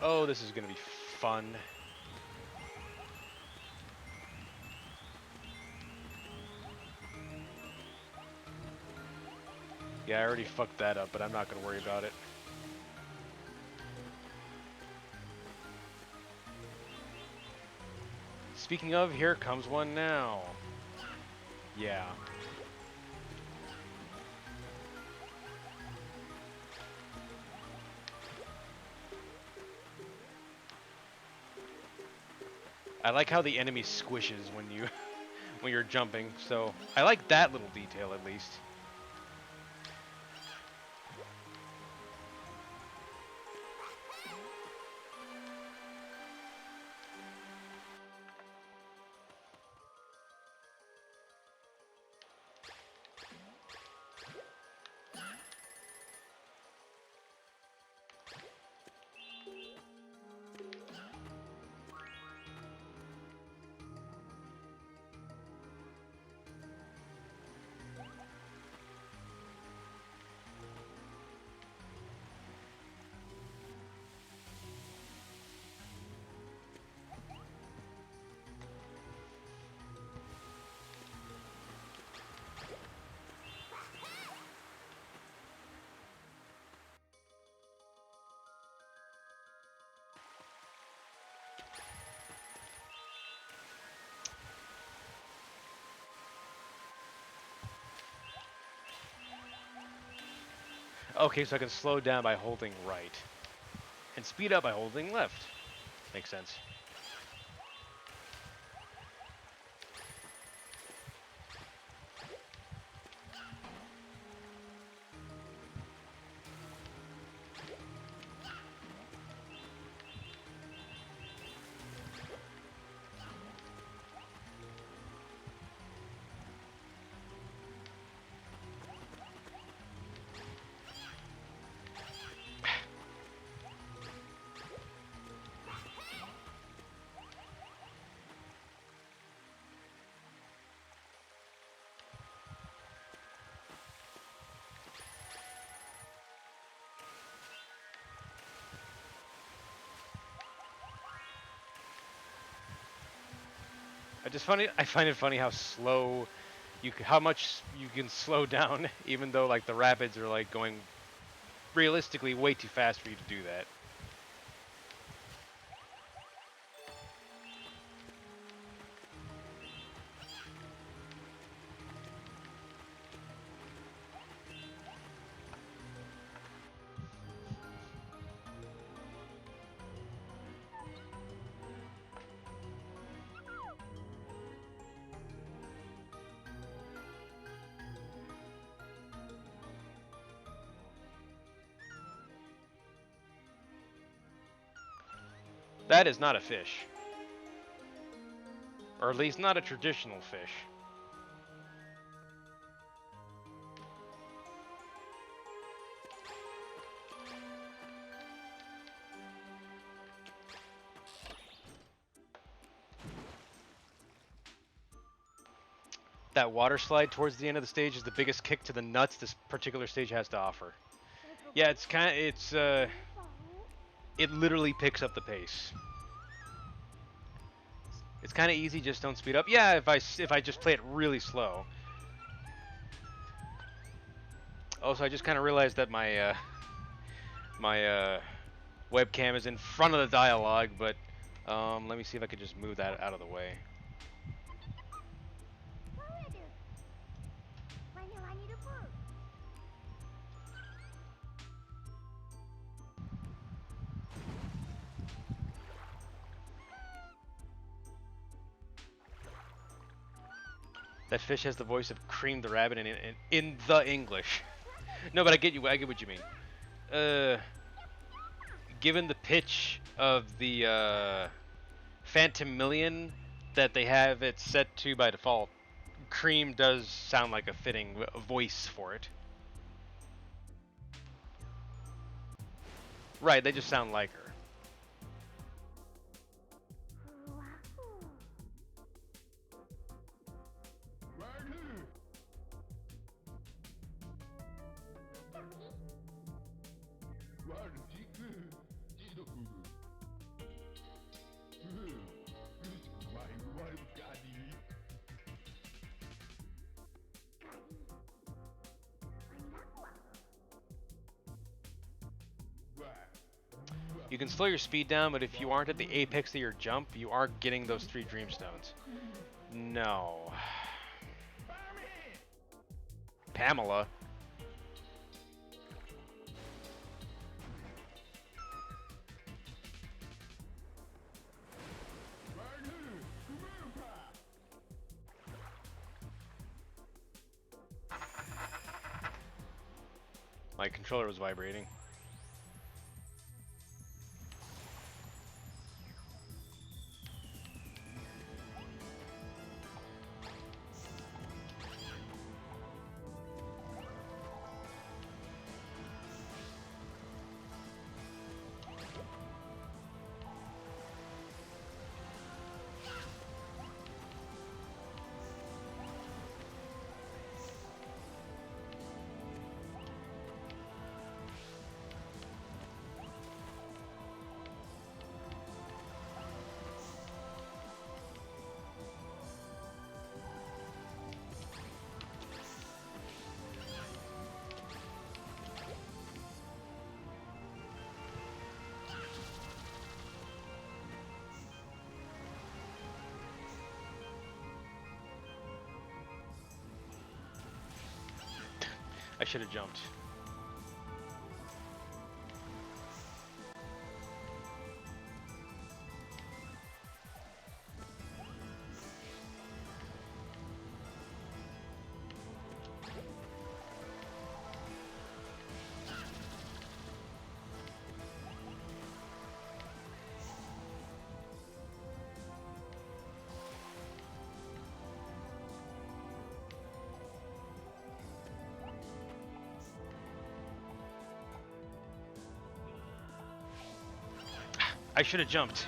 Oh, this is gonna be fun. Yeah, I already fucked that up, but I'm not gonna worry about it. Speaking of, here comes one now. Yeah. I like how the enemy squishes when you when you're jumping, so I like that little detail at least. Okay, so I can slow down by holding right. And speed up by holding left. Makes sense. I find it funny how slow how much you can slow down, even though like the rapids are like going realistically way too fast for you to do that. That is not a fish, or at least not a traditional fish. That water slide towards the end of the stage is the biggest kick to the nuts this particular stage has to offer. Yeah, it literally picks up the pace. It's kind of easy, just don't speed up. Yeah, if I just play it really slow. Also, I just kind of realized that my webcam is in front of the dialogue, but let me see if I could just move that out of the way. That fish has the voice of Cream the Rabbit in the English. No, but I get you. I get what you mean. Uh, Given the pitch of the Phantom Million that they have it set to by default, Cream does sound like a fitting voice for it. Right, they just sound like her. You can slow your speed down, but if you aren't at the apex of your jump, you aren't getting those 3 Dreamstones. No. Pamela. My controller was vibrating. I should have jumped. I should have jumped.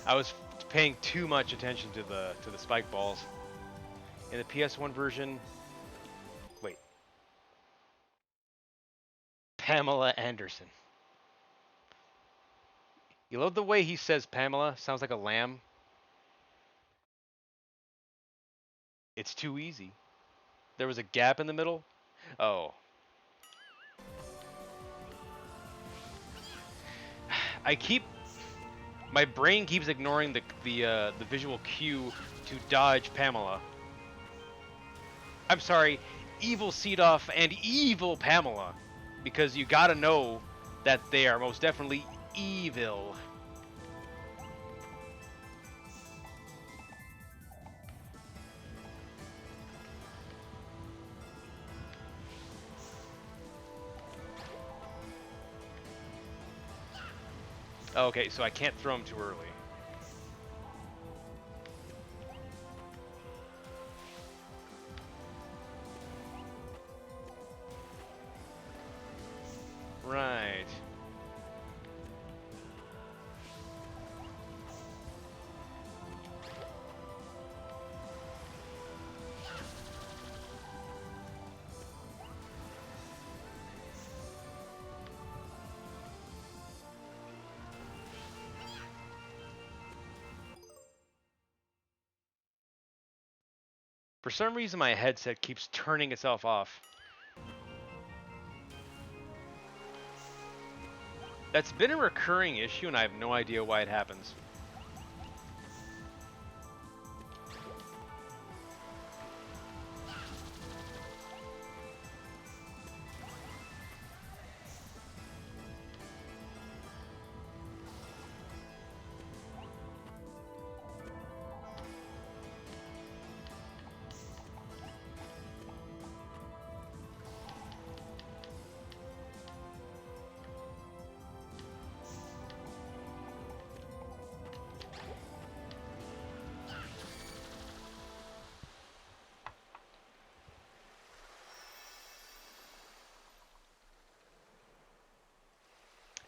I was paying too much attention to the spike balls. In the PS1 version, wait, Pamela Anderson. You love the way he says Pamela? Sounds like a lamb. It's too easy. There was a gap in the middle? Oh. I keep my brain keeps ignoring the visual cue to dodge Pamela. I'm sorry, evil Seedoff and evil Pamela, because you gotta know that they are most definitely evil. Okay, so I can't throw them too early. Right. For some reason, my headset keeps turning itself off. That's been a recurring issue, and I have no idea why it happens.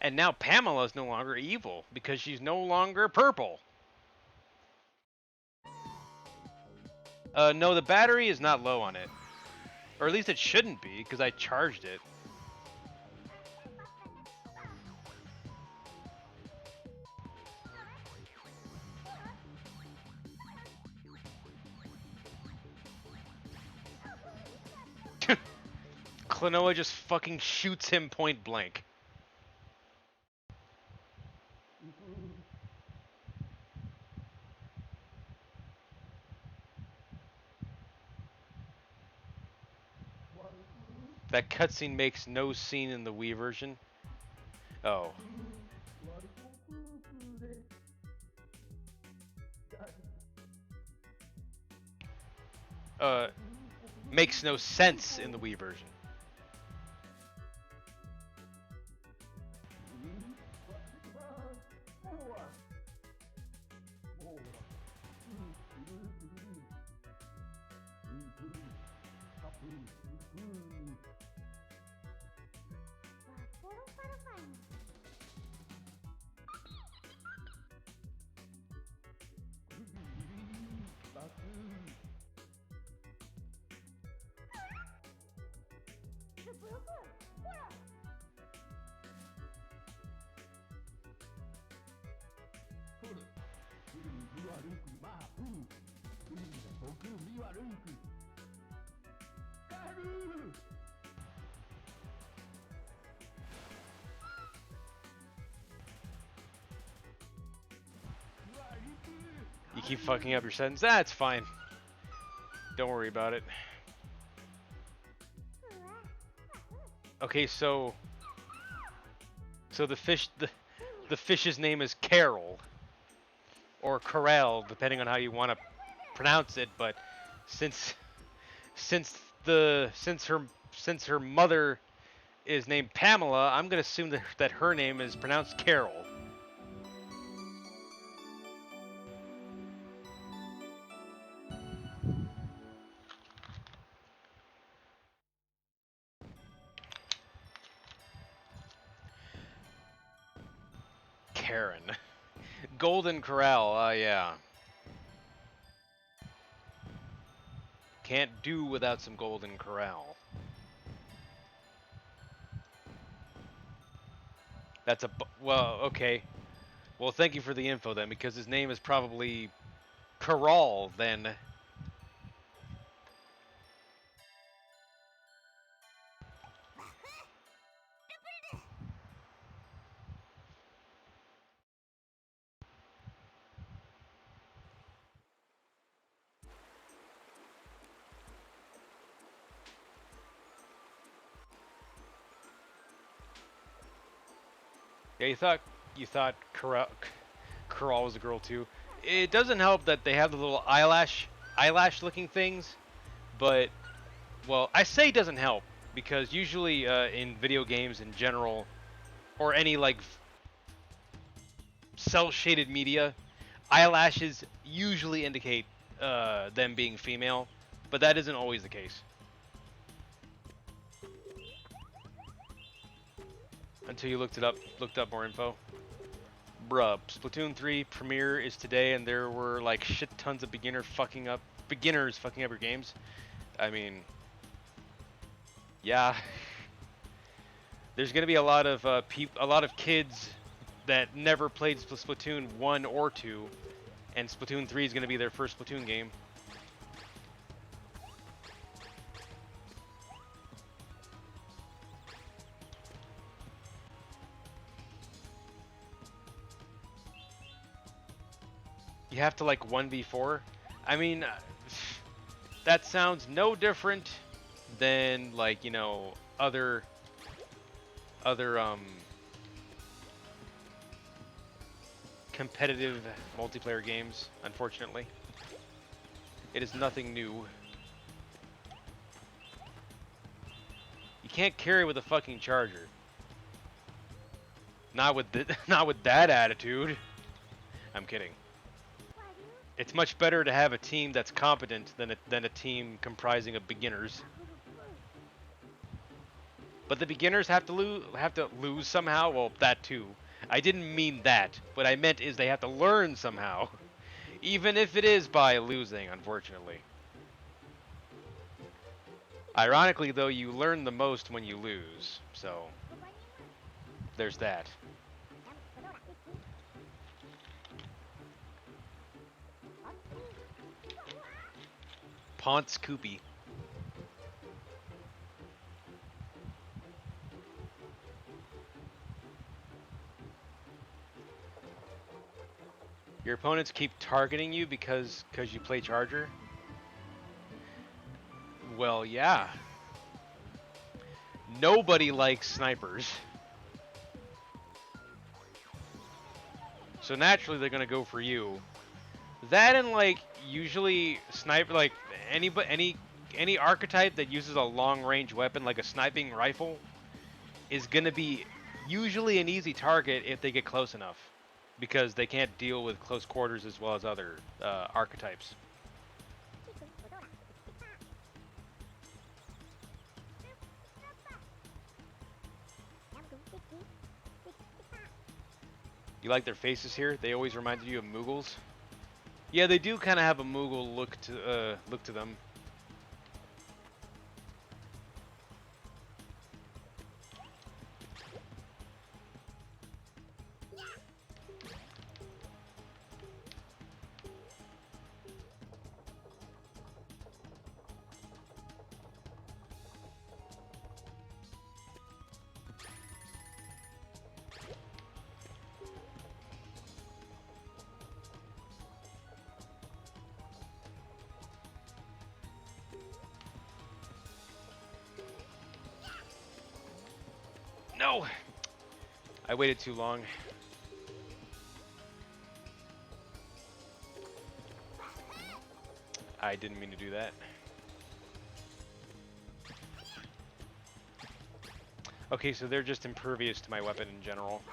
And now Pamela is no longer evil because she's no longer purple. No, the battery is not low on it. Or at least it shouldn't be, because I charged it. Klonoa just fucking shoots him point blank. That cutscene makes no scene in the Wii version. Oh. Uh, makes no sense in the Wii version. You keep fucking up your sentence. That's fine. Don't worry about it. Okay, so the fish's name is Carol or Corel, depending on how you want to pronounce it. But since since since her mother is named Pamela, I'm gonna assume that her name is pronounced Carol. Karen. Golden Corral, yeah. Can't do without some Golden Corral. That's well, okay. Well, thank you for the info then, because his name is probably Corral then. Yeah, you thought Corral was a girl too. It doesn't help that they have the little eyelash looking things, but well, I say doesn't help because usually in video games in general or any like cell shaded media, eyelashes usually indicate them being female, but that isn't always the case. Until you looked up more info. Bruh, Splatoon 3 premiere is today, and there were like shit tons of beginners fucking up your games. I mean, yeah, there's gonna be a lot of kids that never played Splatoon 1 or 2, and Splatoon 3 is gonna be their first Splatoon game. You have to like 1v4. I mean, that sounds no different than like other competitive multiplayer games. Unfortunately, it is nothing new. You can't carry with a fucking charger. Not with not with that attitude. I'm kidding. It's much better to have a team that's competent than a team comprising of beginners. But the beginners have to lose somehow. Well, that too. I didn't mean that. What I meant is they have to learn somehow, even if it is by losing. Unfortunately. Ironically, though, you learn the most when you lose. So there's that. Ponce Koopy. Your opponents keep targeting you because you play charger? Well, yeah. Nobody likes snipers. So naturally they're going to go for you. That and like usually sniper like any archetype that uses a long range weapon like a sniping rifle is going to be usually an easy target if they get close enough because they can't deal with close quarters as well as other archetypes. You like their faces here? They always reminded you of Moogles. Yeah, they do kind of have a Moogle look to them. No! I waited too long. I didn't mean to do that. Okay, so they're just impervious to my weapon in general.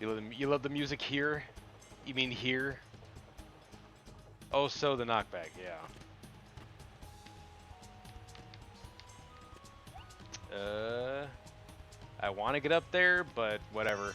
You love the music here? You mean here? Oh, so the knockback, yeah. I want to get up there, but whatever.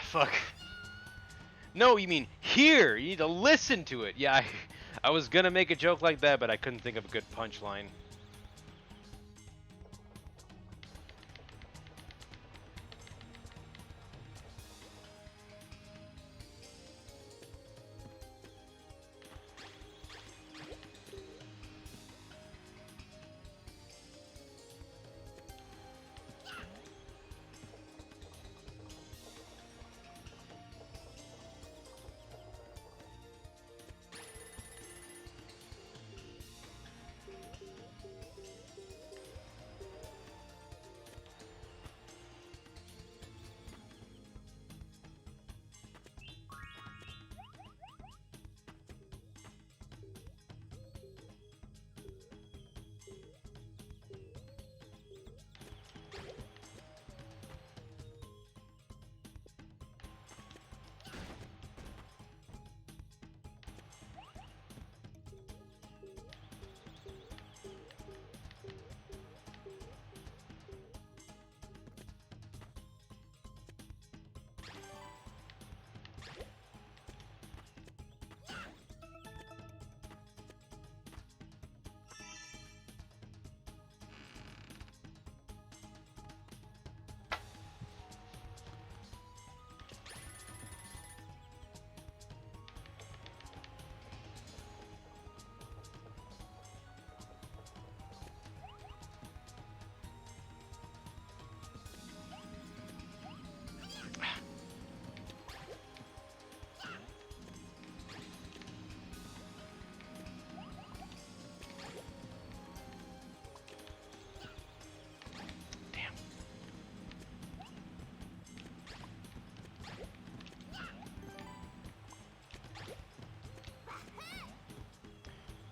Fuck. No, you mean here. You need to listen to it. Yeah, I was gonna make a joke like that, but I couldn't think of a good punchline.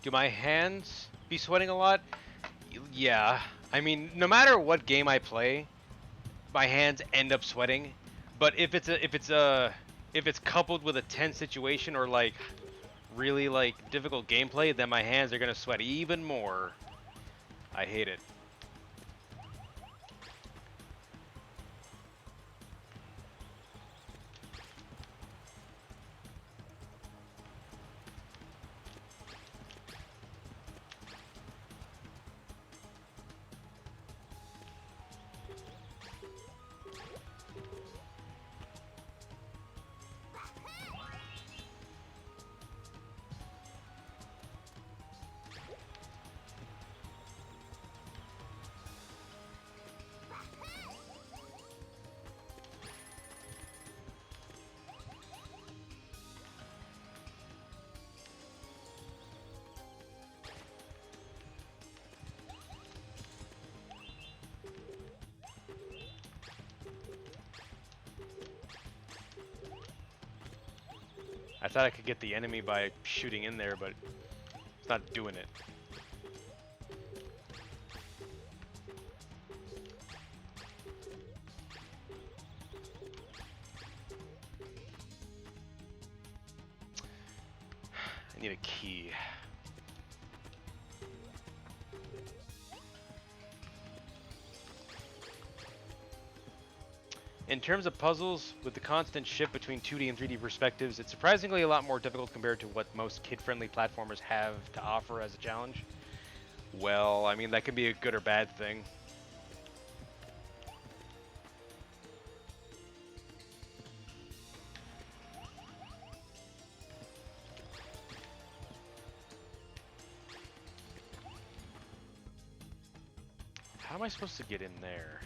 Do my hands be sweating a lot? Yeah. I mean, no matter what game I play, my hands end up sweating. But if it's coupled with a tense situation or like really like difficult gameplay, then my hands are gonna sweat even more. I hate it. I thought I could get the enemy by shooting in there, but it's not doing it. I need a key. In terms of puzzles, with the constant shift between 2D and 3D perspectives, it's surprisingly a lot more difficult compared to what most kid-friendly platformers have to offer as a challenge. Well, I mean, that can be a good or bad thing. How am I supposed to get in there?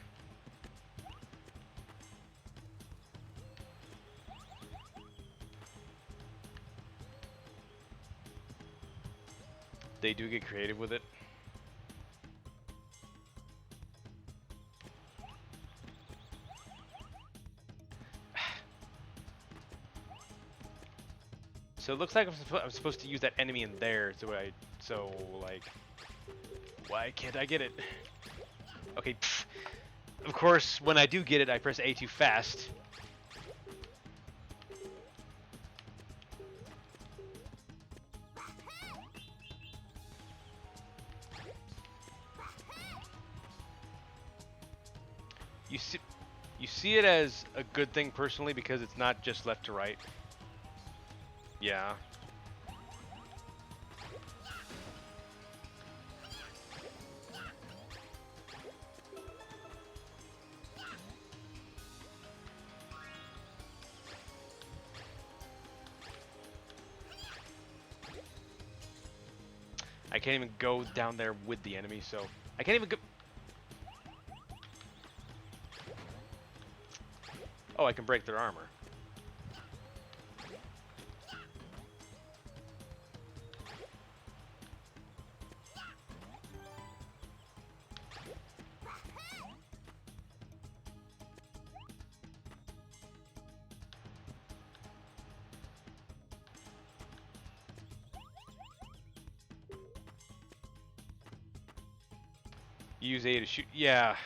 They do get creative with it. So it looks like I'm supposed to use that enemy in there. So like, why can't I get it? Okay. Pfft. Of course, when I do get it, I press A too fast. You see, you see it as a good thing personally because it's not just left to right. Yeah. I can't even go down there with the enemy, so I can't even go. Oh, I can break their armor. Use A to shoot. Yeah.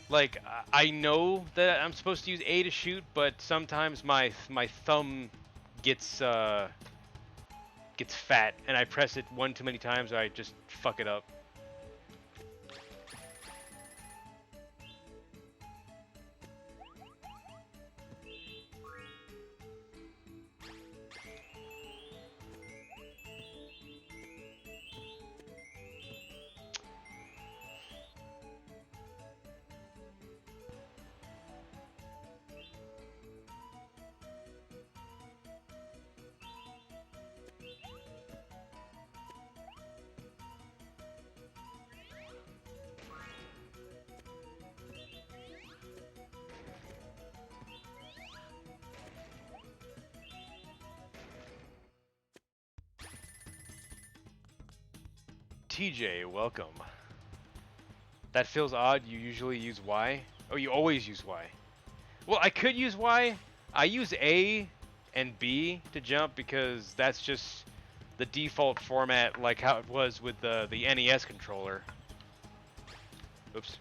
Like I know that I'm supposed to use A to shoot, but sometimes my thumb gets gets fat, and I press it one too many times, or I just fuck it up. TJ, welcome. That feels odd. You usually use Y. Oh, you always use Y. Well, I could use Y. I use A and B to jump because that's just the default format, like how it was with the NES controller. Oops.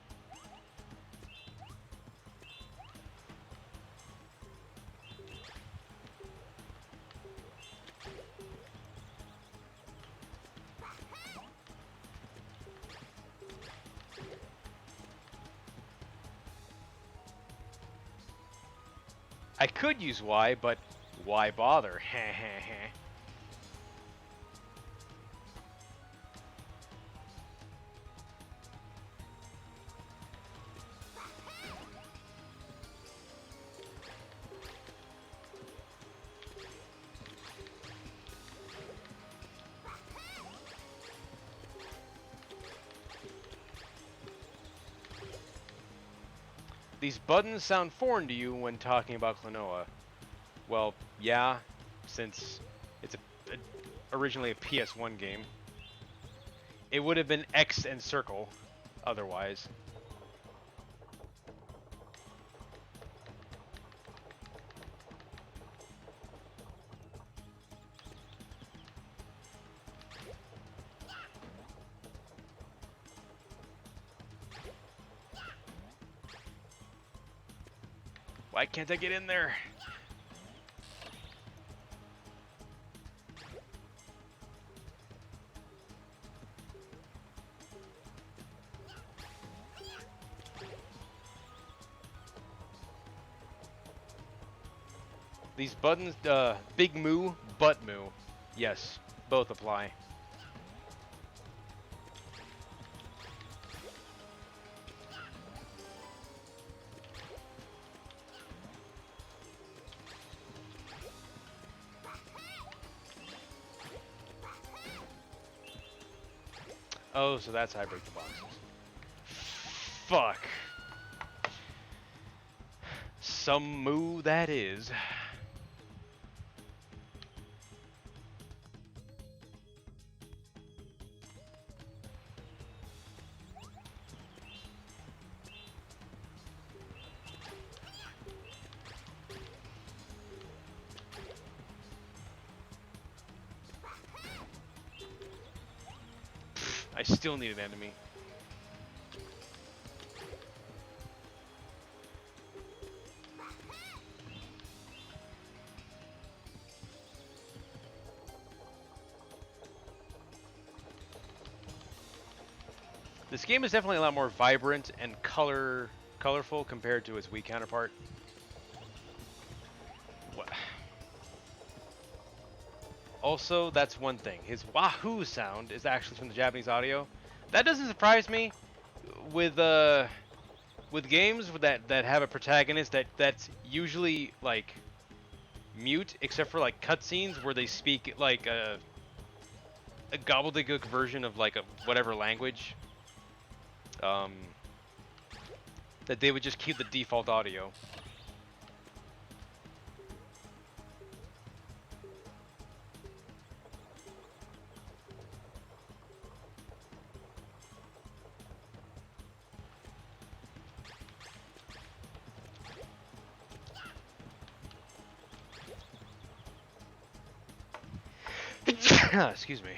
I could use Y, but why bother? Heh heh heh. These buttons sound foreign to you when talking about Klonoa. Well, yeah, since it's originally a PS1 game. It would have been X and circle otherwise. Why can't I get in there? These buttons, big moo, butt moo. Yes, both apply. Oh, so that's how I break the boxes. Fuck. Some moo that is. I still need an enemy. This game is definitely a lot more vibrant and colorful compared to its Wii counterpart. What? Also, that's one thing. His Wahoo sound is actually from the Japanese audio. That doesn't surprise me with games that have a protagonist that's usually like mute, except for like cutscenes where they speak like a gobbledygook version of like a whatever language. Um, that they would just keep the default audio. Excuse me.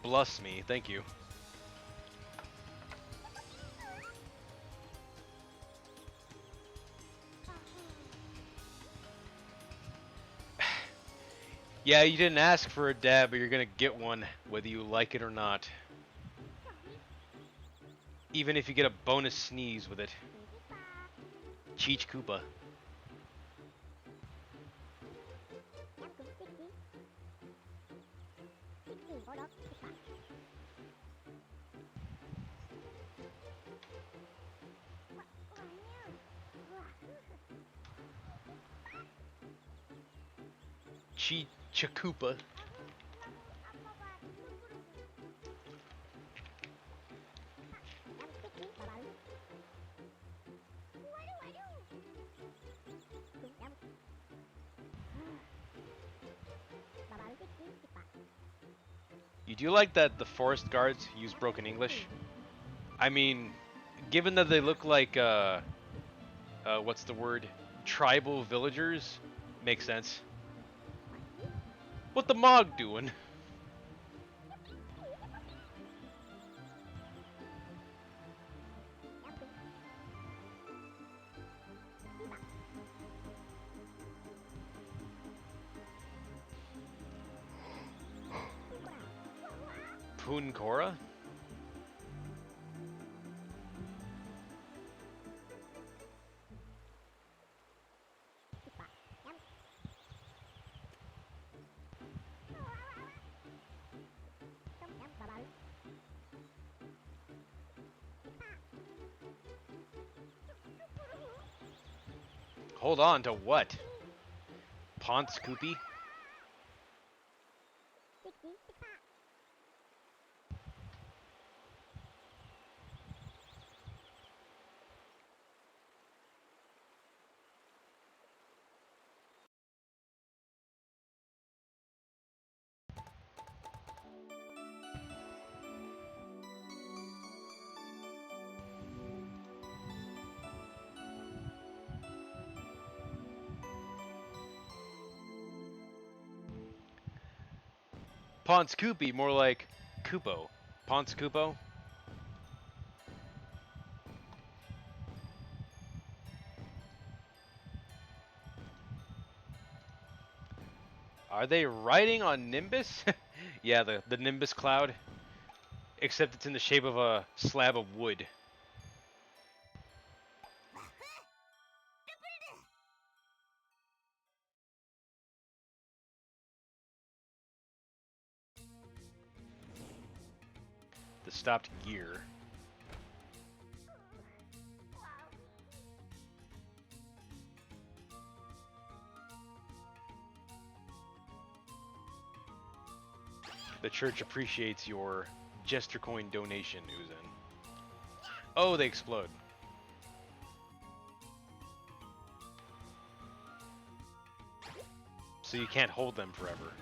Bless me, thank you. Yeah, you didn't ask for a dab, but you're gonna get one, whether you like it or not. Even if you get a bonus sneeze with it. Cheech Koopa. Koopa. You do like that the forest guards use broken English? I mean, given that they look like, what's the word? Tribal villagers? Makes sense. What the Mog doing? Puncora? Hold on to what? Ponce Koopy? Ponce Koopy, more like Koopo. Ponce Koopo? Are they riding on Nimbus? Yeah, the Nimbus cloud. Except it's in the shape of a slab of wood. The stopped gear. church appreciates your Jester coin donation, Uzan. Oh, they explode. So you can't hold them forever.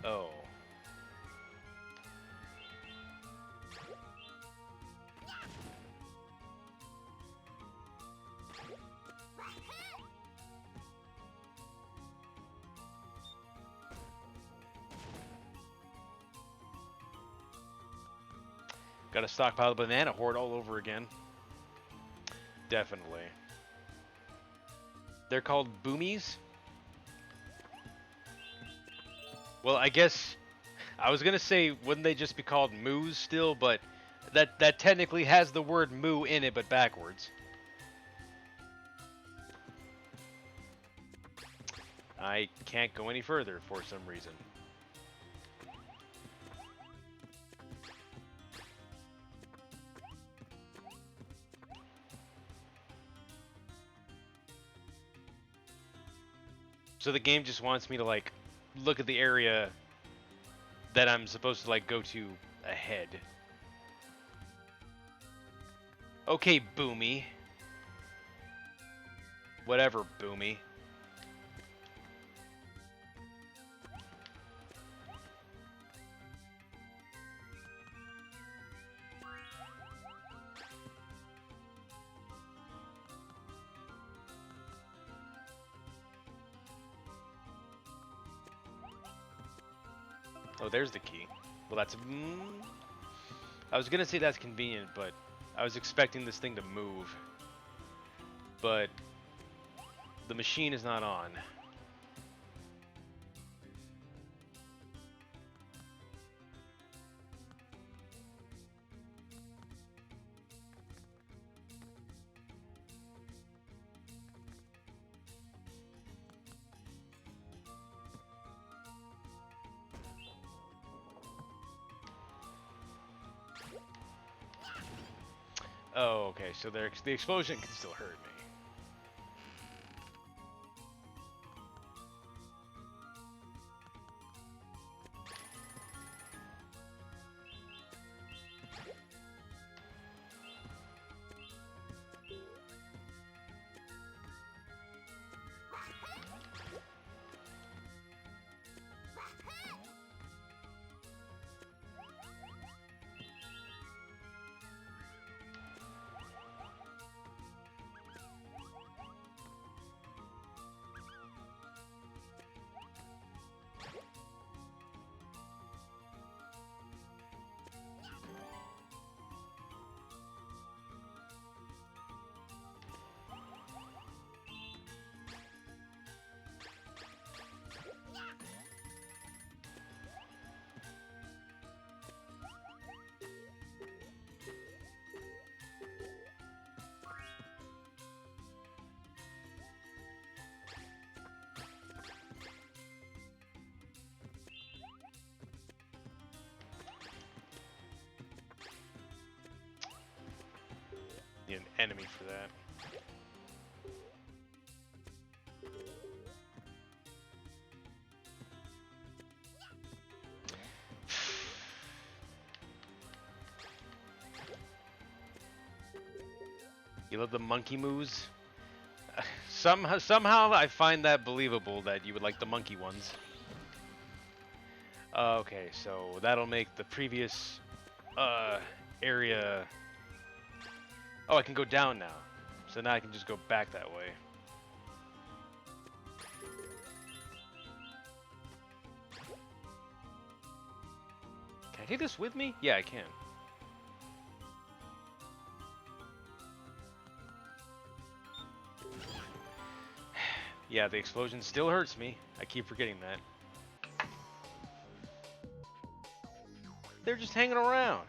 Oh. Got to stockpile the banana horde all over again. Definitely. They're called boomies? Well, I guess I was gonna say, wouldn't they just be called moos still? But that technically has the word moo in it, but backwards. I can't go any further for some reason. So the game just wants me to like look at the area that I'm supposed to like go to ahead. Okay, Boomy. Whatever, Boomy. Oh, there's the key. Well, that's... I was gonna say that's convenient, but I was expecting this thing to move. But the machine is not on. Oh, okay, so the explosion can still hurt me. Need an enemy for that. You love the monkey moves? Somehow I find that believable that you would like the monkey ones. Okay, so that'll make the previous area... Oh, I can go down now. So now I can just go back that way. Can I take this with me? Yeah, I can. Yeah, the explosion still hurts me. I keep forgetting that. They're just hanging around.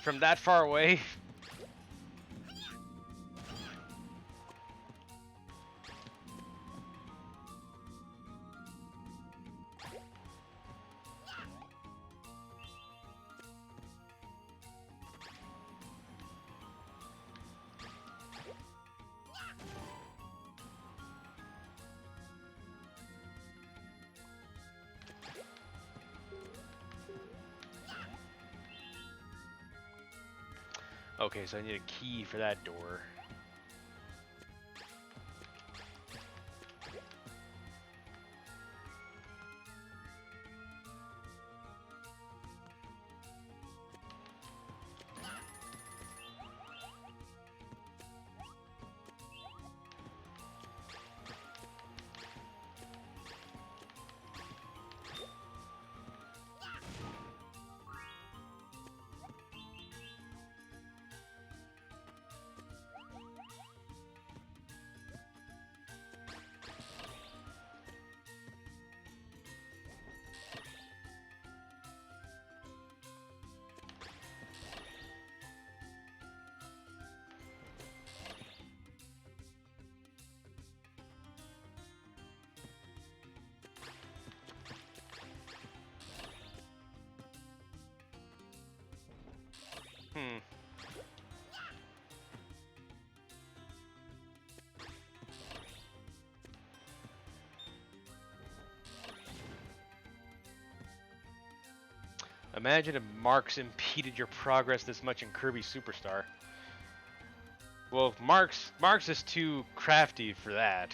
From that far away? Okay, so I need a key for that door. Hmm. Imagine if Marks impeded your progress this much in Kirby Superstar. Well, if Marks is too crafty for that.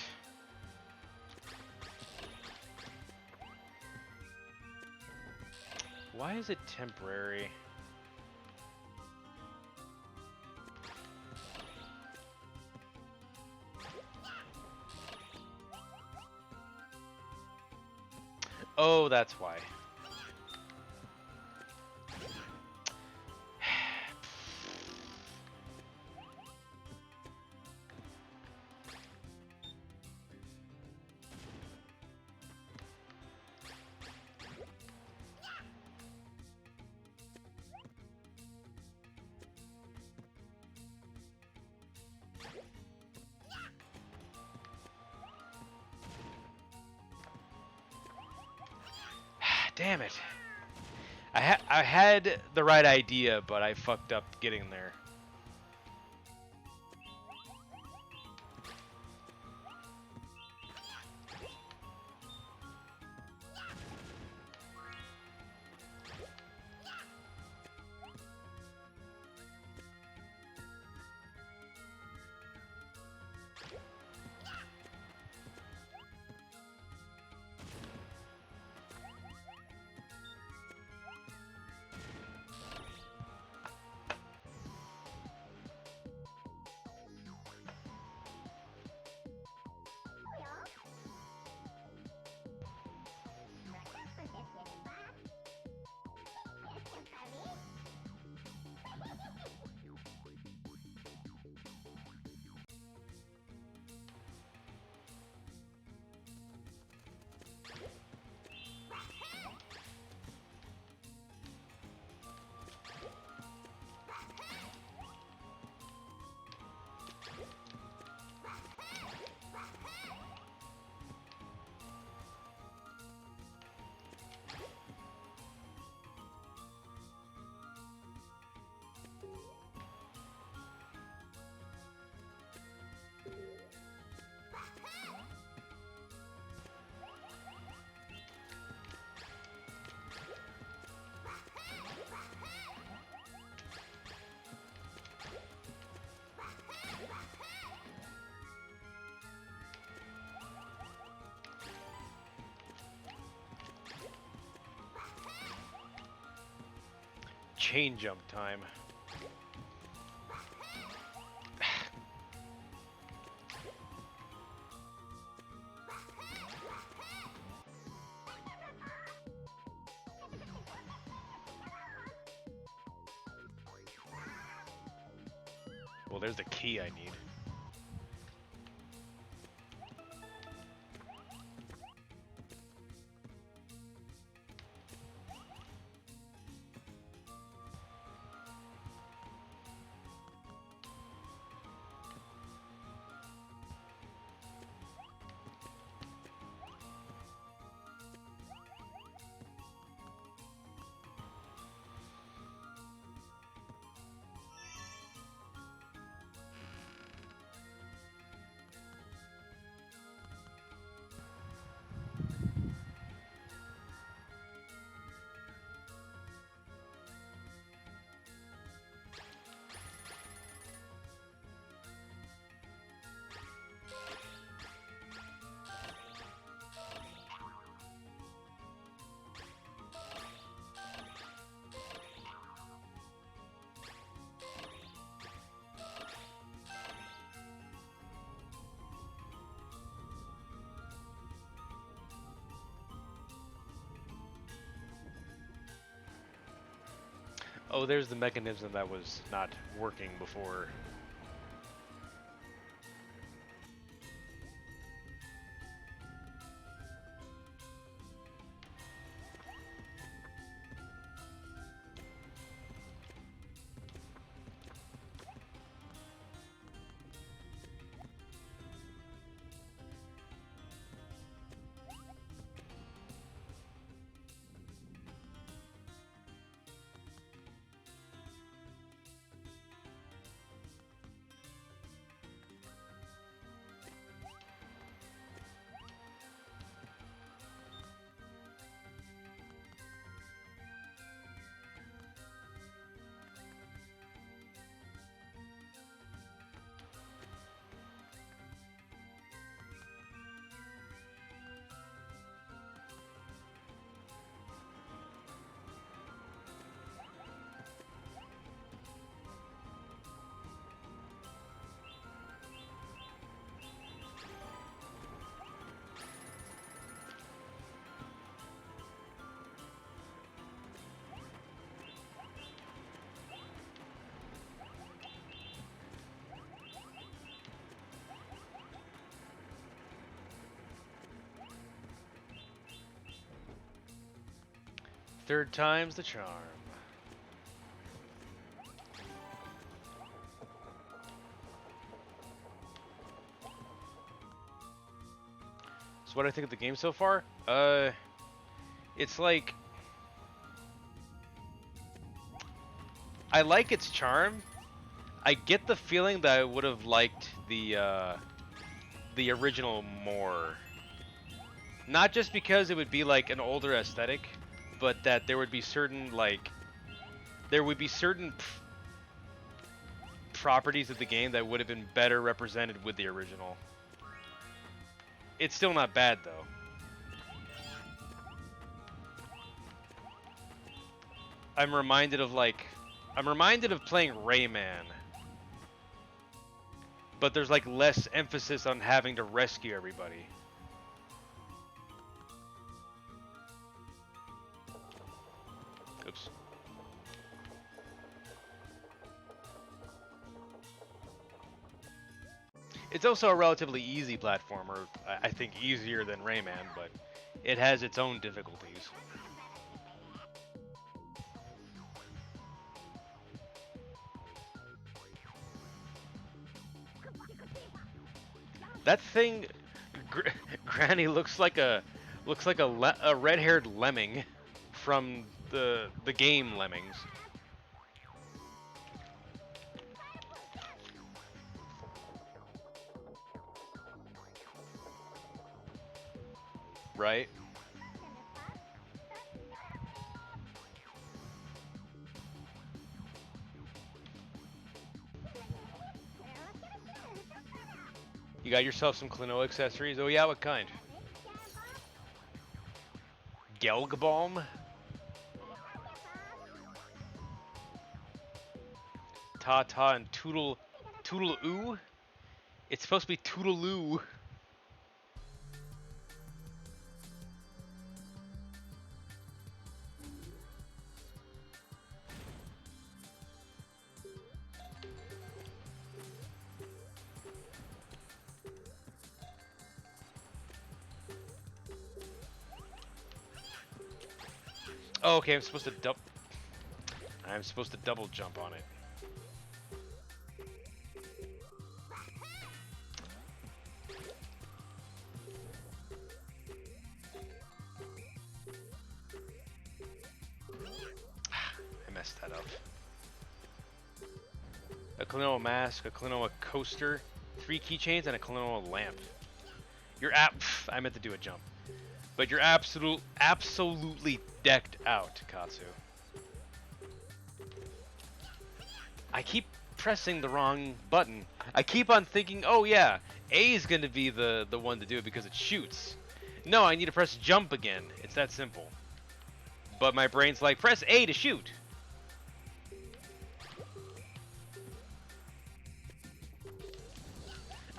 Why is it temporary? Oh, that's why. Damn it. I had the right idea, but I fucked up getting there. Chain jump time. Well, there's the key I need. Oh, there's the mechanism that was not working before. Third time's the charm. So what do I think of the game so far? It's like I like its charm. I get the feeling that I would have liked the original more. Not just because it would be like an older aesthetic, but that there would be certain properties of the game that would have been better represented with the original. It's still not bad though. I'm reminded of playing Rayman, but there's like less emphasis on having to rescue everybody. Oops. It's also a relatively easy platformer, I think easier than Rayman, but it has its own difficulties. That thing, Gr- Granny looks like a red-haired lemming from the game Lemmings, right? You got yourself some Klonoa accessories? Oh yeah, what kind? Gelgbalm? Ta Ta and Toodle-oo? It's supposed to be Toodaloo. Oh, okay, I'm supposed to double jump on it. I messed that up. A Klonoa mask, a Klonoa coaster, 3 keychains, and a Klonoa lamp. I meant to do a jump. But you're absolutely decked out, Katsu. I keep pressing the wrong button. I keep on thinking, oh yeah, A is going to be the one to do it because it shoots. No, I need to press jump again. It's that simple. But my brain's like, press A to shoot.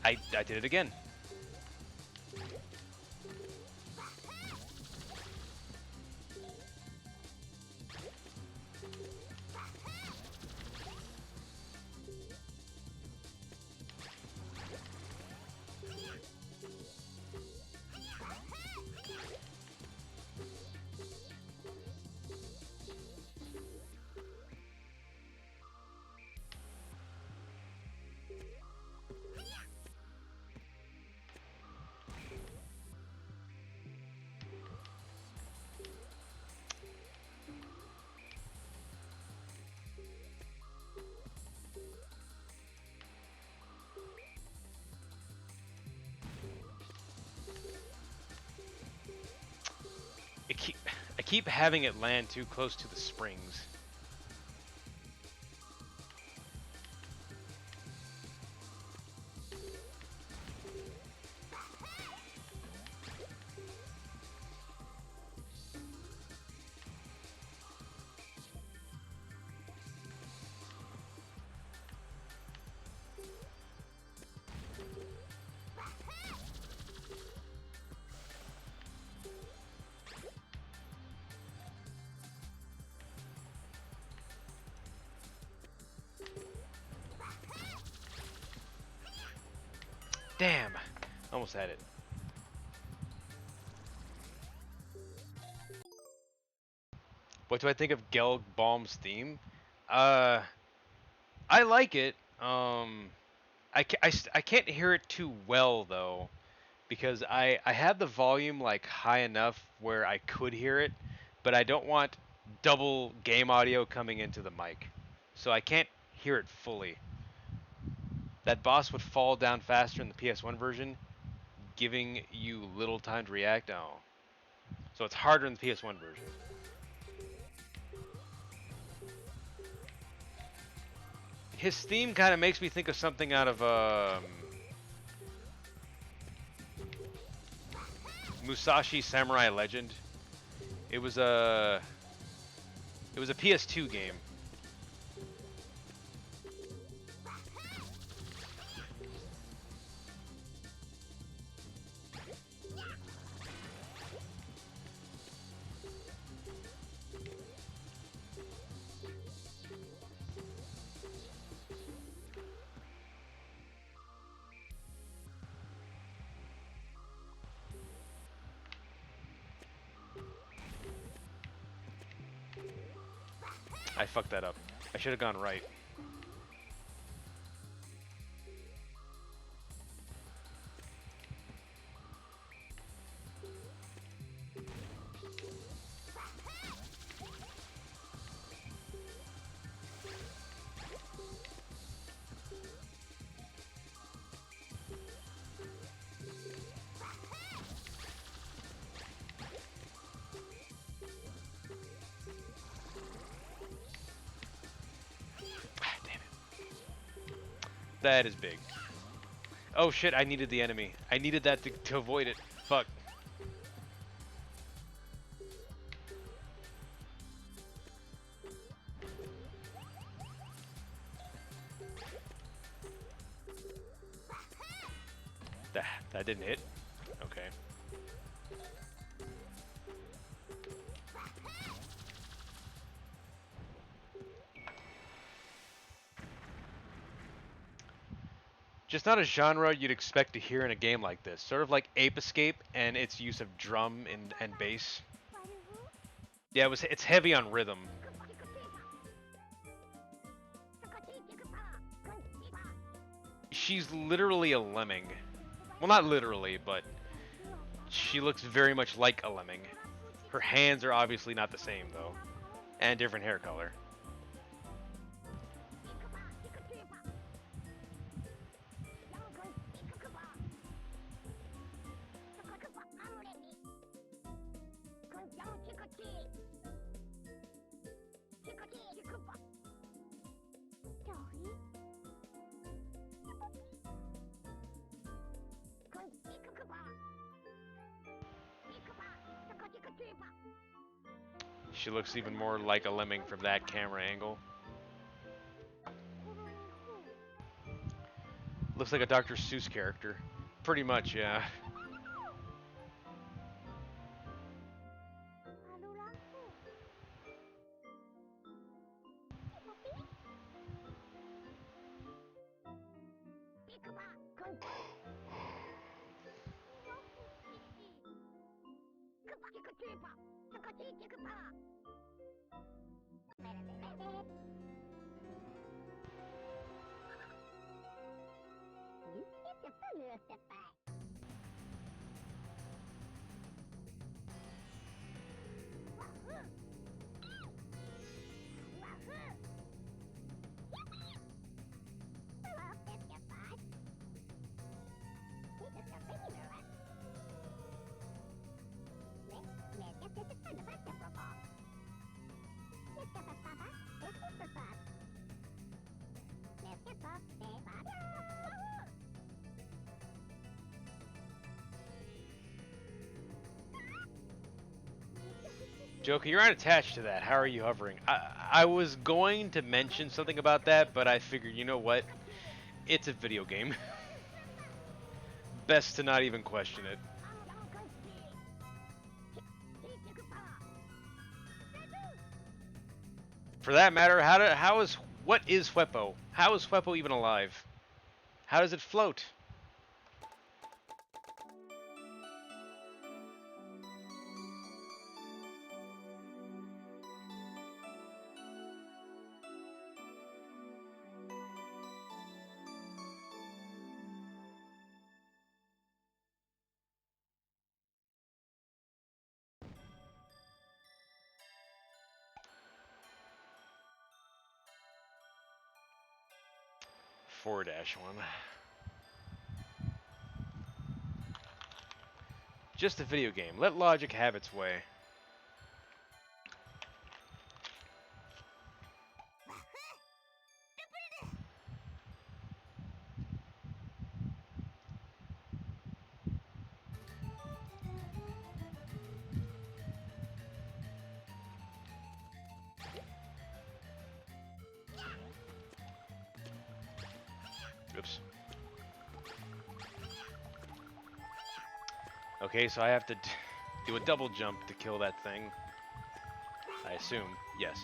I did it again. keep having it land too close to the springs. Damn, almost had it. What do I think of Gelg Balm's theme? Uh, I like it. I can't hear it too well though, because I have the volume like high enough where I could hear it, but I don't want double game audio coming into the mic, so I can't hear it fully. That boss would fall down faster in the PS1 version, giving you little time to react. Oh, so it's harder in the PS1 version. His theme kind of makes me think of something out of Musashi Samurai Legend. It was a PS2 game. I fucked that up. I should have gone right. Ah, damn it. That is big. Oh shit, I needed the enemy. I needed that to avoid it. Fuck. That didn't hit. Okay. Just not a genre you'd expect to hear in a game like this. Sort of like Ape Escape and its use of drum and bass. Yeah, it's heavy on rhythm. She's literally a lemming. Well, not literally, but she looks very much like a lemming. Her hands are obviously not the same though, and different hair color. She looks even more like a lemming from that camera angle. Looks like a Dr. Seuss character. Pretty much, yeah. Joker, you're unattached to that. How are you hovering? I was going to mention something about that, but I figured, you know what? It's a video game. Best to not even question it. For that matter, what is Huepo? How is Huepo even alive? How does it float? Four dash one. Just a video game. Let logic have its way. Oops. Okay, so I have to do a double jump to kill that thing. I assume. Yes.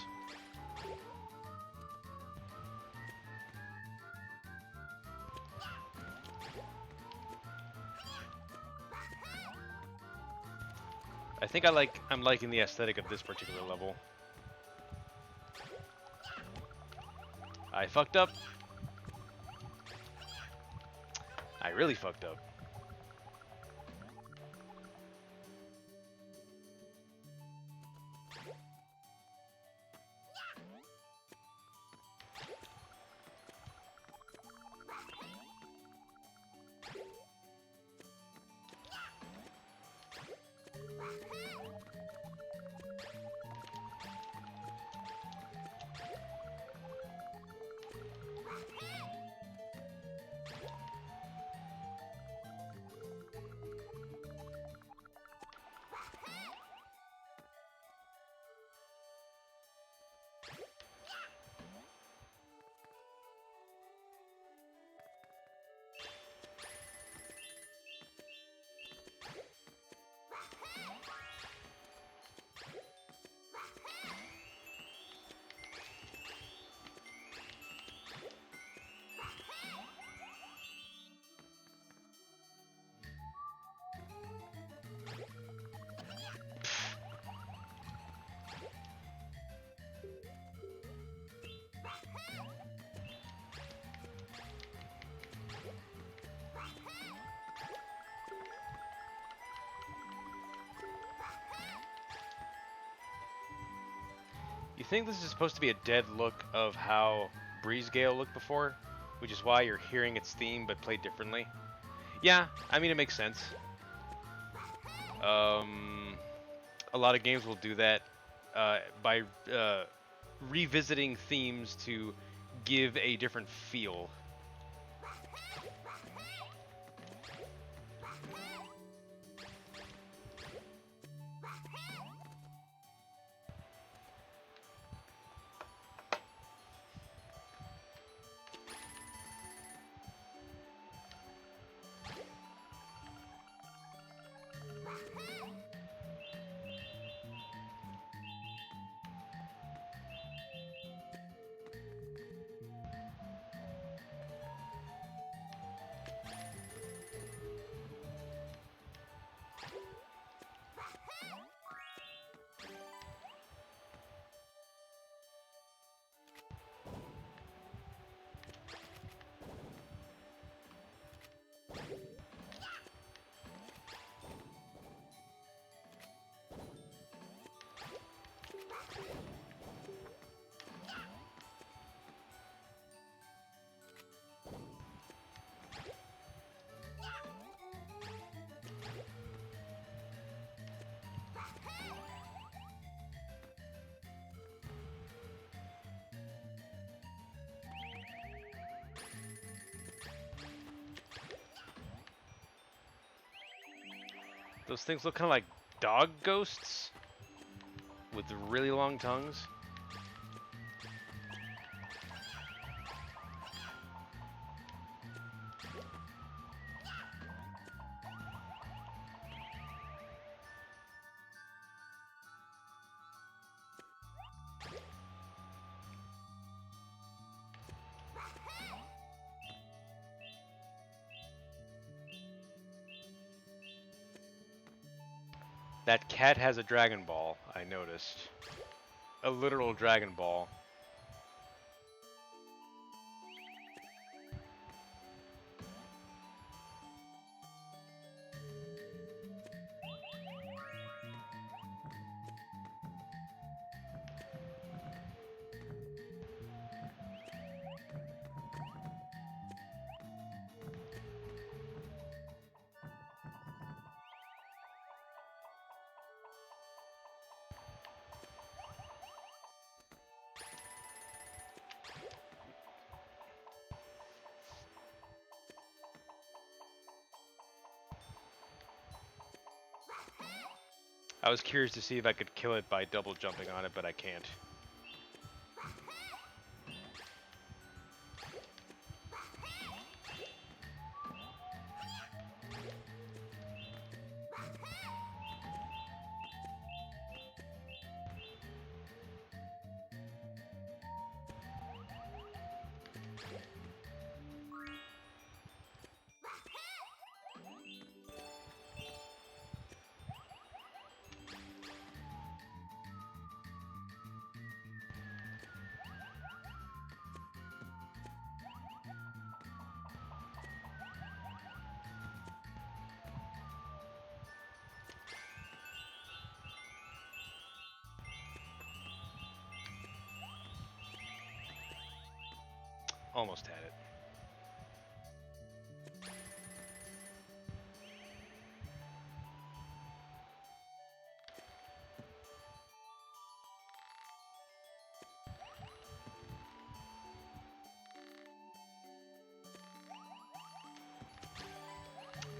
I think I'm liking the aesthetic of this particular level. I fucked up. I really fucked up. You think this is supposed to be a dead look of how Breeze Gale looked before? Which is why you're hearing its theme but played differently? Yeah, I mean, it makes sense. A lot of games will do that by revisiting themes to give a different feel. Those things look kind of like dog ghosts. with really long tongues. That cat has a Dragon Ball, I noticed. A literal Dragon Ball. I was curious to see if I could kill it by double jumping on it, but I can't. Almost had it.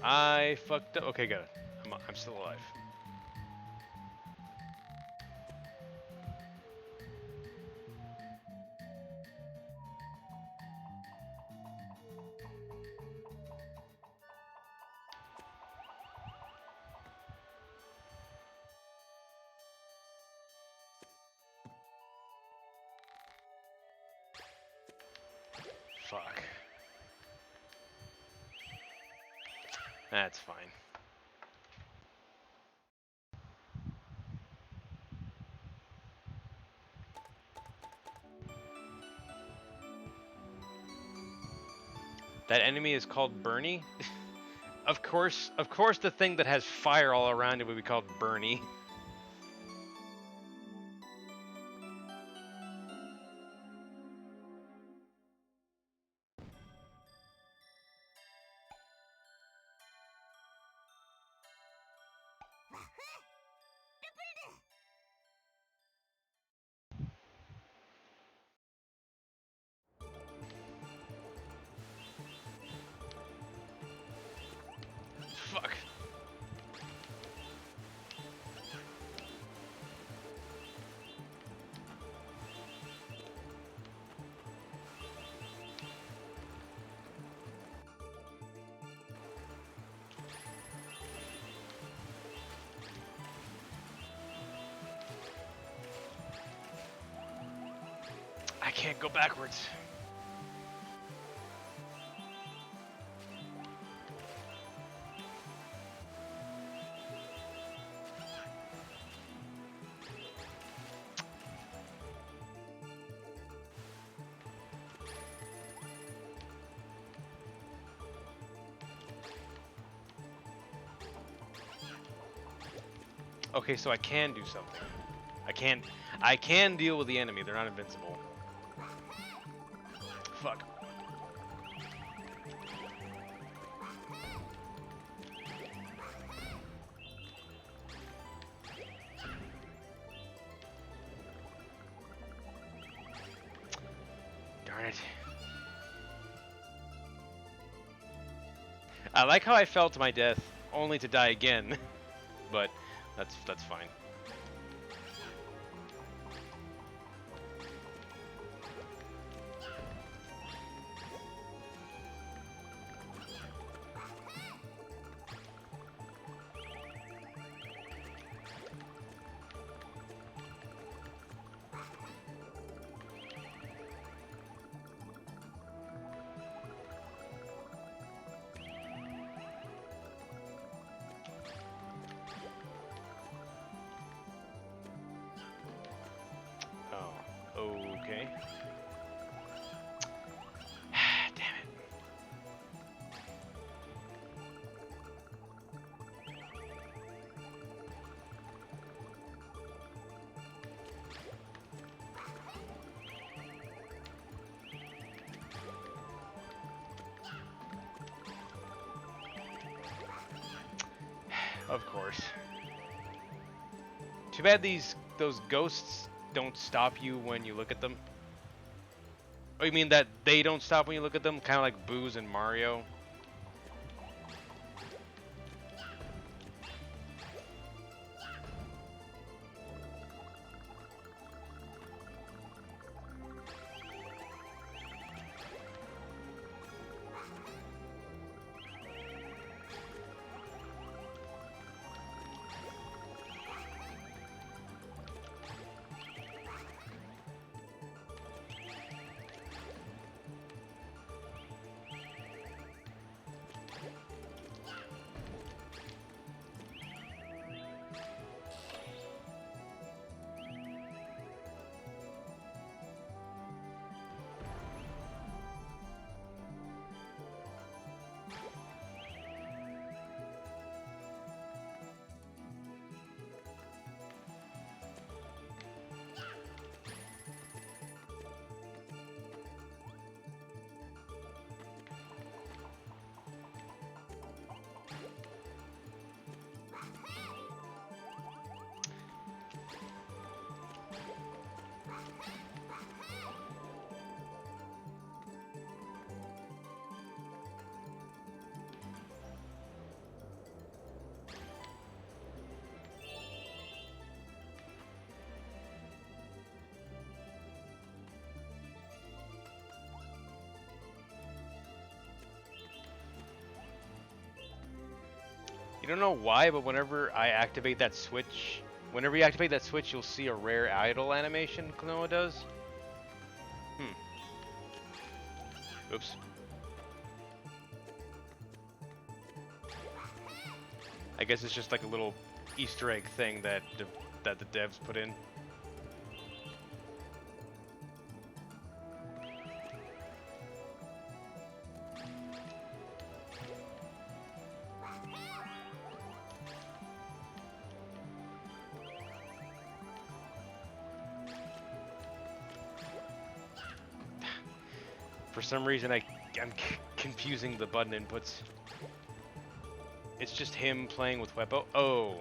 I fucked up. Okay, good. I'm still alive. Fuck. That's fine. That enemy is called Bernie? Of course the thing that has fire all around it would be called Bernie. Fuck. I can't go backwards. Okay, so I can do something. I can deal with the enemy. They're not invincible. Fuck. Darn it. I like how I fell to my death only to die again. But that's fine. Okay. Damn it. Of course. Too bad those ghosts don't stop you when you look at them. Oh, you mean that they don't stop when you look at them? Kind of like Boo's and Mario? You don't know why, but whenever you activate that switch, you'll see a rare idle animation Klonoa does. Hmm. Oops. I guess it's just like a little Easter egg thing that the devs put in. For some reason, I'm confusing the button inputs. It's just him playing with Wepo. Oh.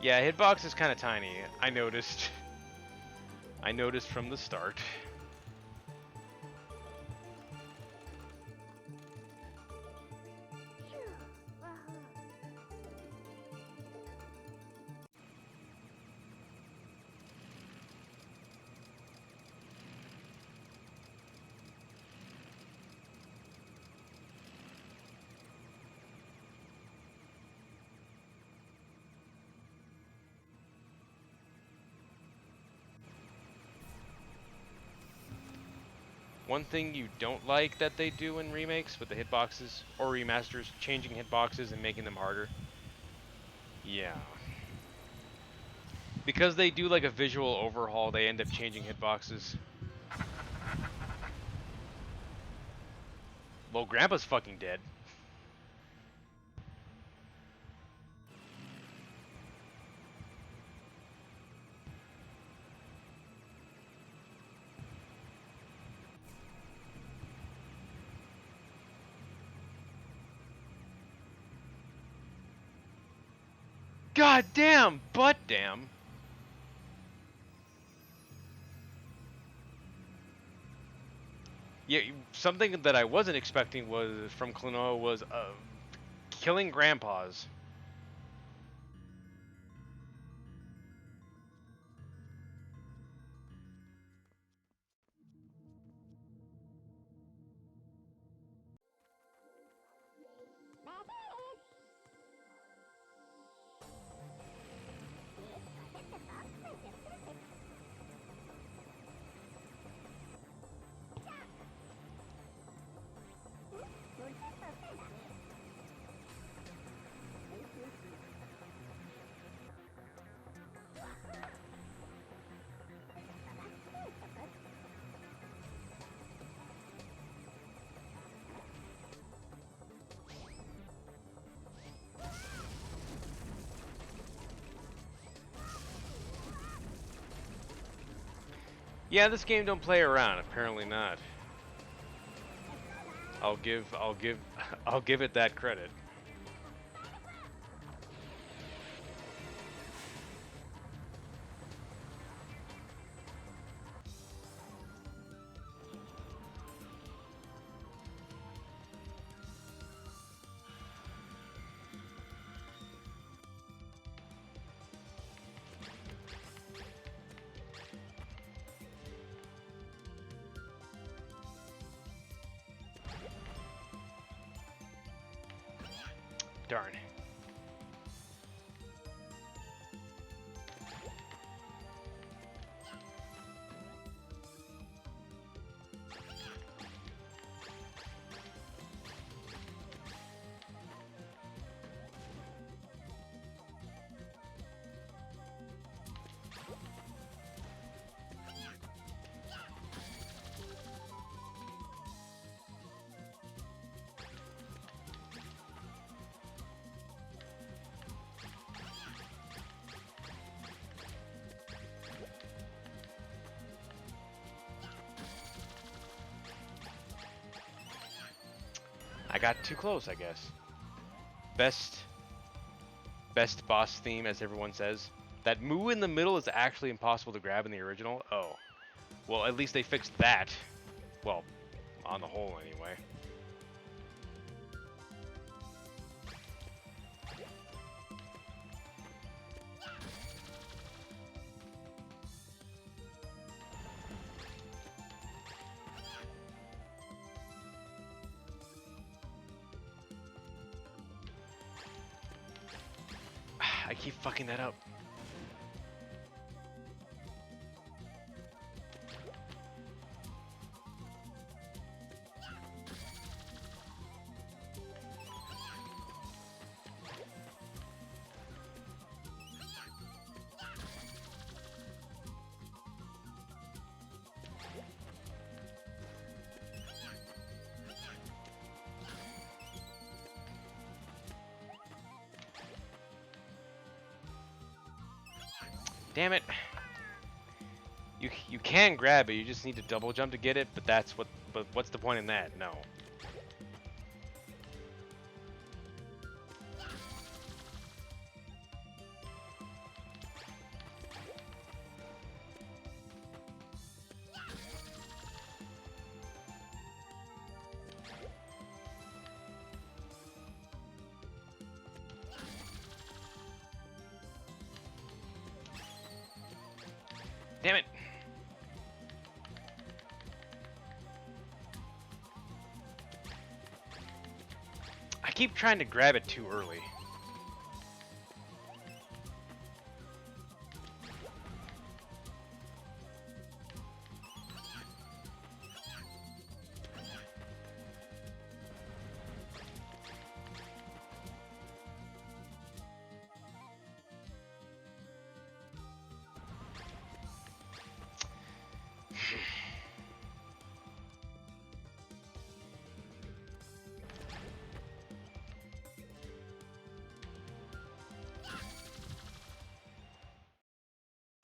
Yeah, hitbox is kind of tiny. I noticed. I noticed from the start. One thing you don't like that they do in remakes with the hitboxes or remasters, changing hitboxes and making them harder. Yeah. Because they do like a visual overhaul, they end up changing hitboxes. Well, Grandpa's fucking dead. God damn, butt damn. Yeah, something that I wasn't expecting was from Klonoa was killing grandpas. Yeah, this game don't play around. Apparently not. I'll give it that credit. Darn. I got too close, I guess. Best boss theme, as everyone says. That moo in the middle is actually impossible to grab in the original. Oh. Well, at least they fixed that. Well, on the whole, anyway. I keep fucking that up. Damn it. You can grab it, you just need to double jump to get it, but what's the point in that? No. keep trying to grab it too early.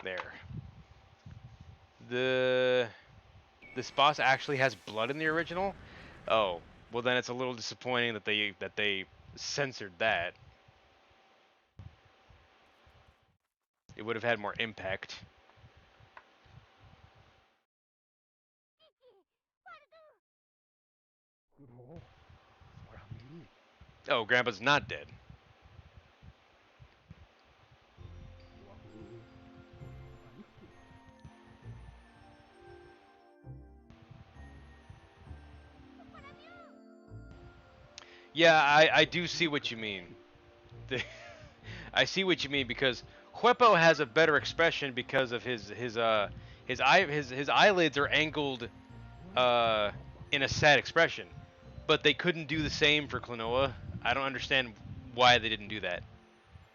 There. The this boss actually has blood in the original. Oh, well then it's a little disappointing that they censored that. It would have had more impact. Kuro, Sora me. Oh, Grandpa's not dead. Wafu. Maniku. Yeah, I do see what you mean. I see what you mean because Huepo has a better expression because of his eyelids are angled uh in a sad expression, but they couldn't do the same for Klonoa. I don't understand why they didn't do that.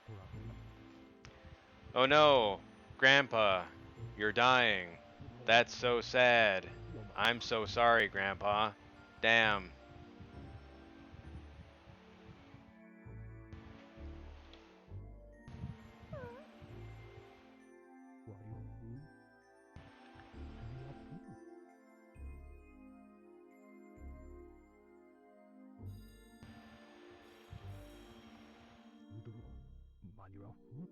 Sora. Oh no, Grandpa, you're dying. Kuro. That's so sad. Yoma. I'm so sorry, Grandpa. Damn. Wafu. Wafu. Udo. Maniwafu.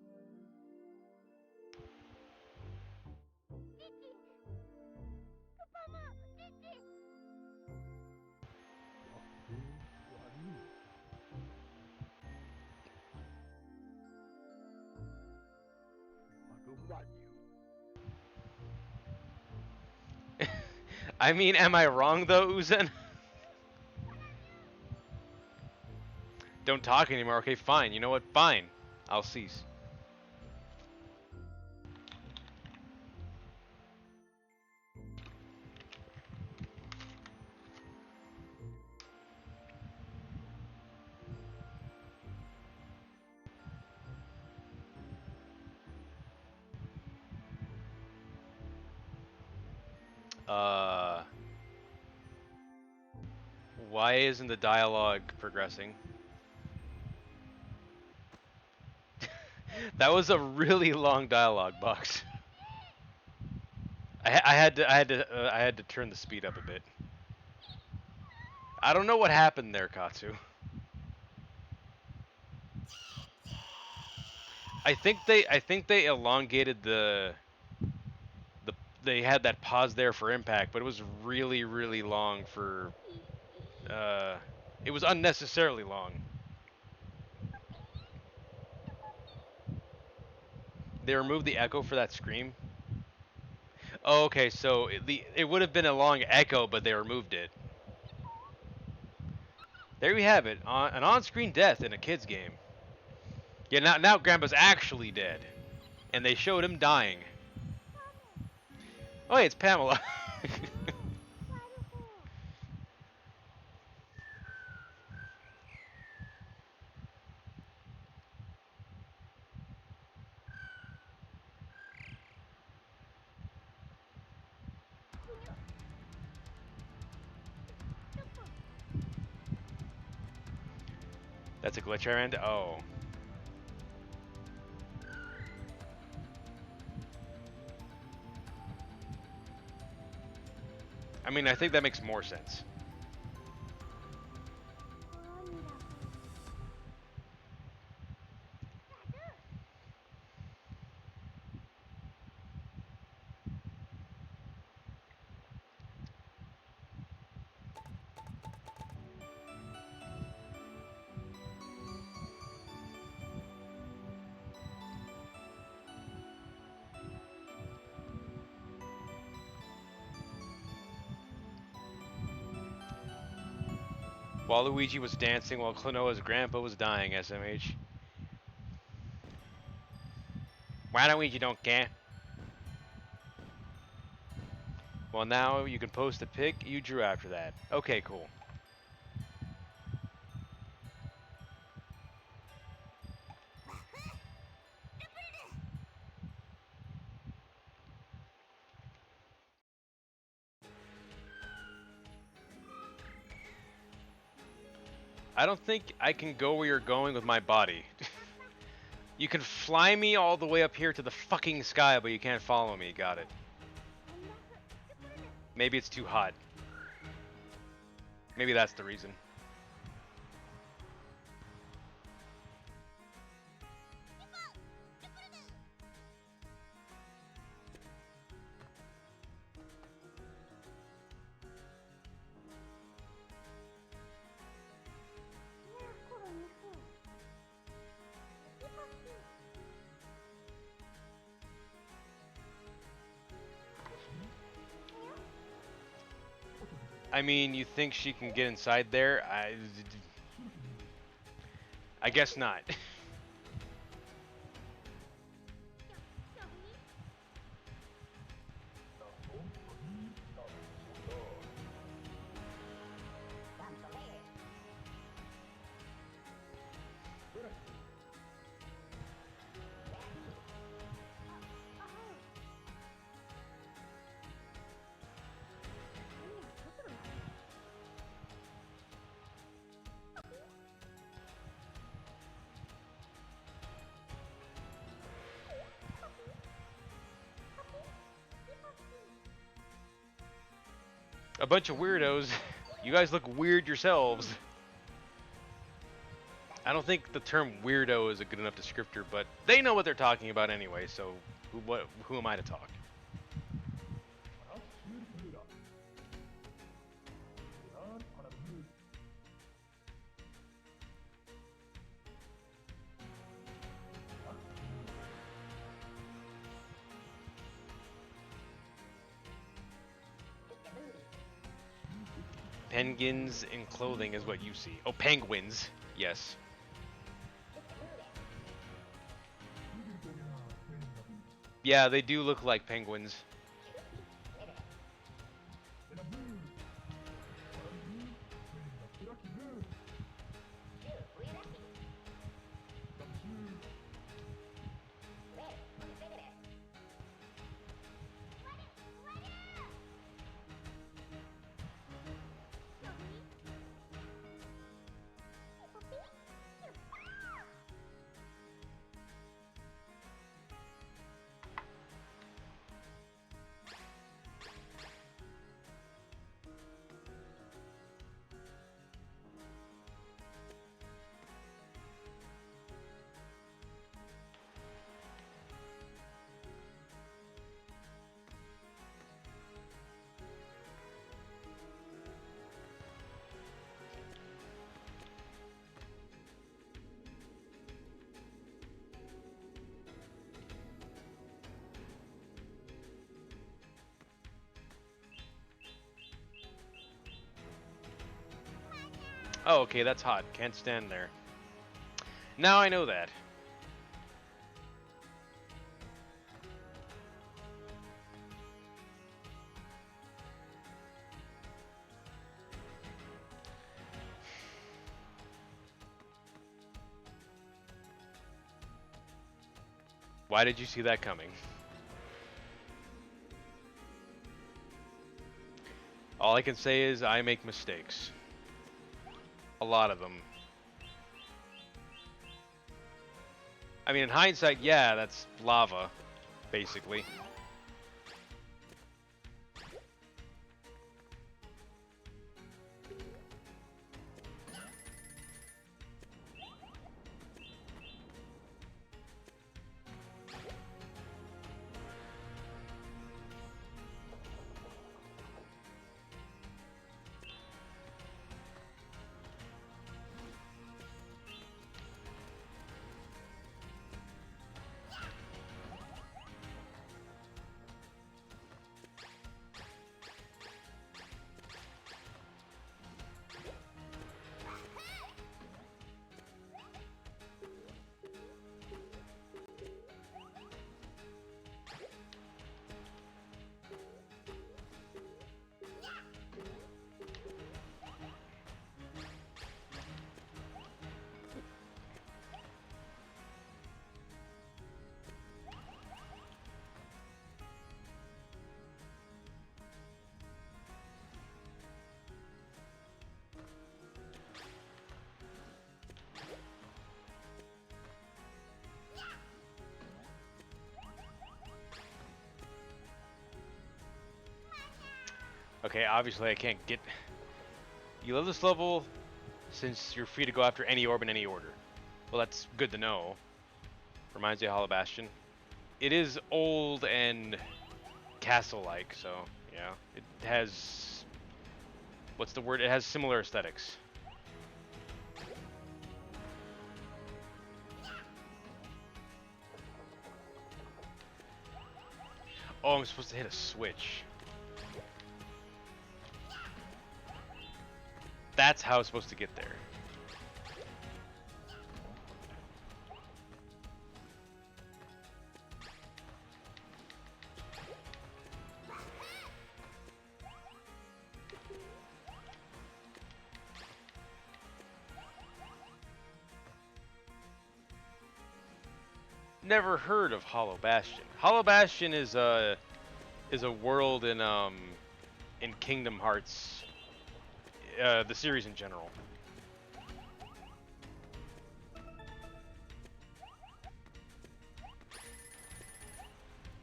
Wafu. Wari. Marumanyu. I mean, am I wrong though, Uzen? Don't talk anymore. Okay, fine. You know what? Fine. I'll cease. Uh, why isn't the dialogue progressing? That was a really long dialogue box. I had to turn the speed up a bit. I don't know what happened there, Katsu. I think they elongated the they had that pause there for impact, but it was really really long for uh it was unnecessarily long. They removed the echo for that scream. Oh, okay, so it would have been a long echo, but they removed it. There we have it, an on-screen death in a kids game. Yeah, now Grandpa's actually dead, and they showed him dying. Oh, hey, it's Pamela. That's a glitch I ran into. Oh, I mean, I think that makes more sense. Waluigi was dancing while Klonoa's grandpa was dying, SMH. Waluigi don't care. Well, now you can post the pic you drew after that. Okay, cool. I don't think I can go where you're going with my body. You can fly me all the way up here to the fucking sky, but you can't follow me. Got it. Maybe it's too hot. Maybe that's the reason. I mean, you think she can get inside there? I guess not. A bunch of weirdos. You guys look weird yourselves. I don't think the term weirdo is a good enough descriptor, but they know what they're talking about anyway, so who am I to talk? Penguins in clothing is what you see. Oh, penguins. Yes. Yeah, they do look like penguins. Oh, okay, that's hot. Can't stand there. Now I know that. Why did you see that coming? All I can say is I make mistakes. A lot of them. I mean, in hindsight, yeah, that's lava, basically. Okay, obviously I can't get. You love this level since you're free to go after any orb in any order. Well, that's good to know. Reminds you of Hollow Bastion. It is old and castle-like, so yeah. It has. What's the word? It has similar aesthetics. Oh, I'm supposed to hit a switch. That's how it's supposed to get there. Never heard of Hollow Bastion. Hollow Bastion is a world in Kingdom Hearts, the series in general.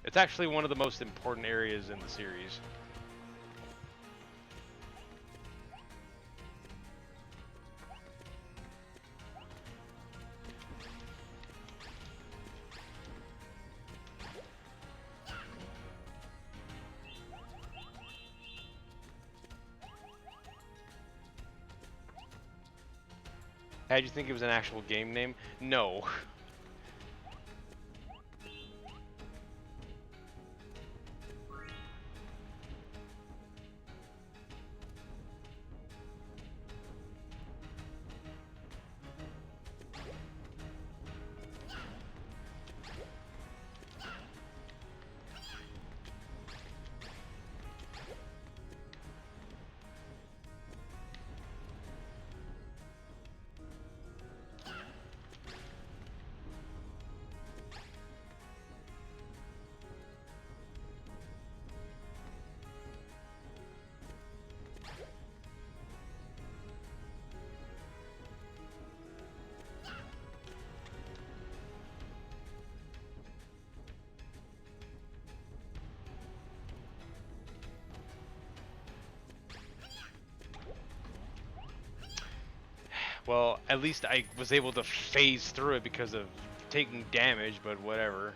It's actually one of the most important areas in the series. How'd you think it was an actual game name? No. Well, at least I was able to phase through it because of taking damage, but whatever.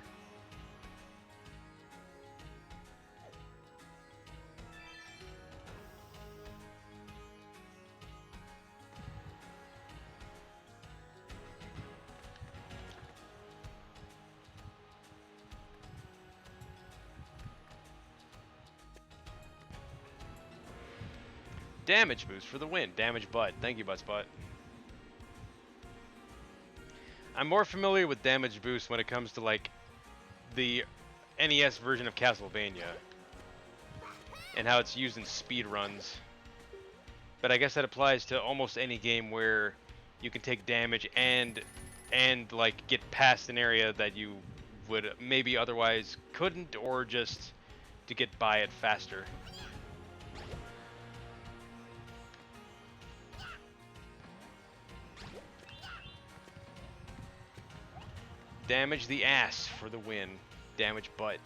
Damage boost for the win. Damage butt. Thank you, Buttspot. I'm more familiar with damage boost when it comes to like the NES version of Castlevania and how it's used in speed runs. But I guess that applies to almost any game where you can take damage and like get past an area that you would maybe otherwise couldn't, or just to get by it faster. Damage the ass for the win. Damage butt.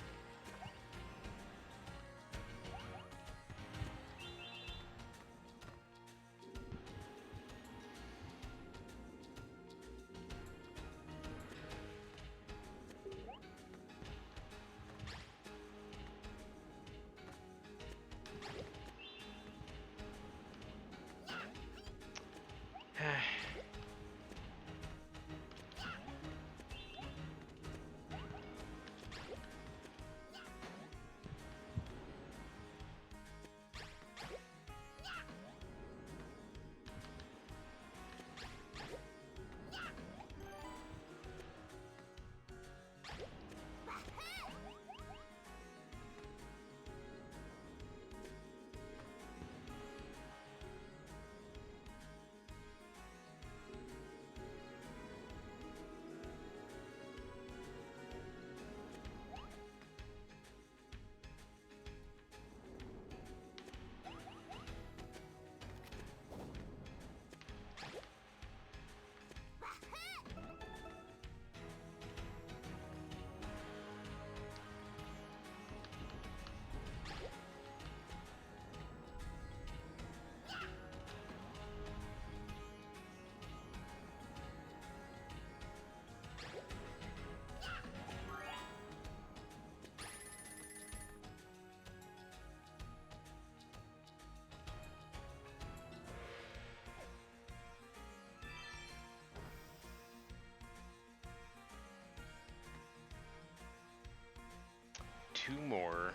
2 more.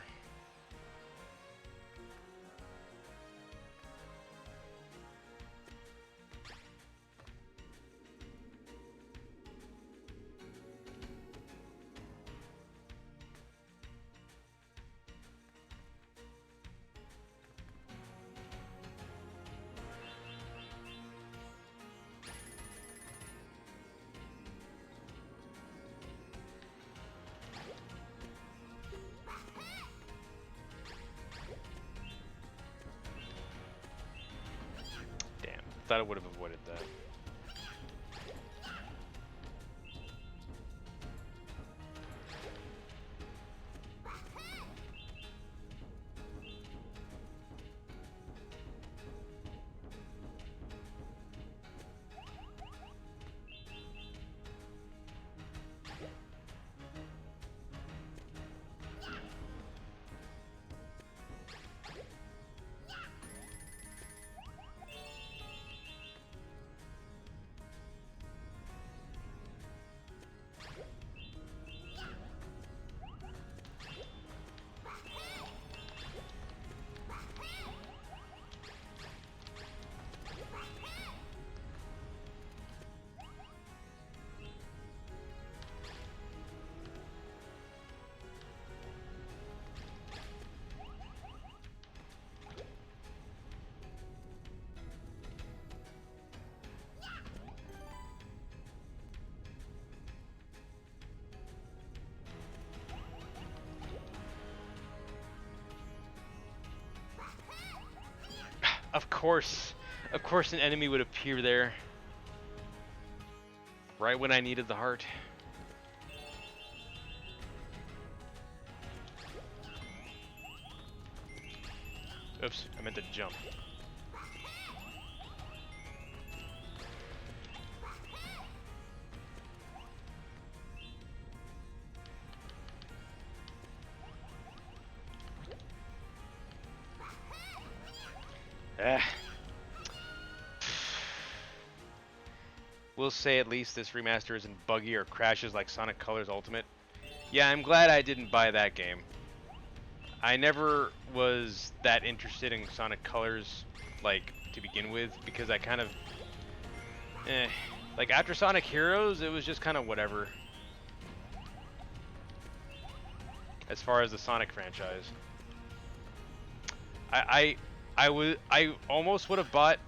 Damn, thought I would have avoided that. Of course an enemy would appear there. Right when I needed the heart. Oops, I meant to jump. Ah. We'll say at least this remaster isn't buggy or crashes like Sonic Colors Ultimate. Yeah, I'm glad I didn't buy that game. I never was that interested in Sonic Colors, like, to begin with, because I kind of... Like, after Sonic Heroes, it was just kind of whatever. As far as the Sonic franchise. I almost would have bought,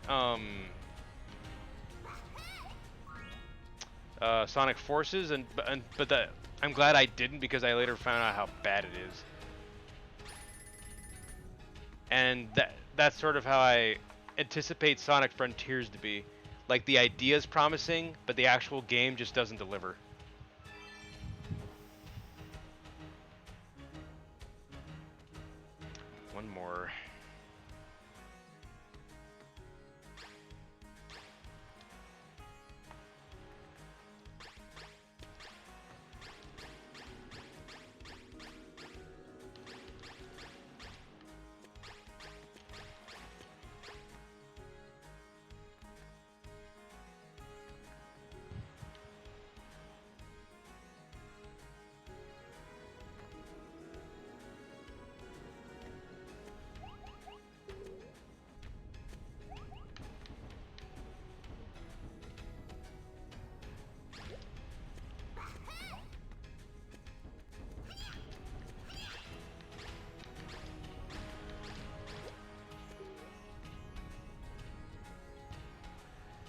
Sonic Forces, but I'm glad I didn't because I later found out how bad it is. And that's sort of how I anticipate Sonic Frontiers to be. Like, the idea is promising, but the actual game just doesn't deliver. One more.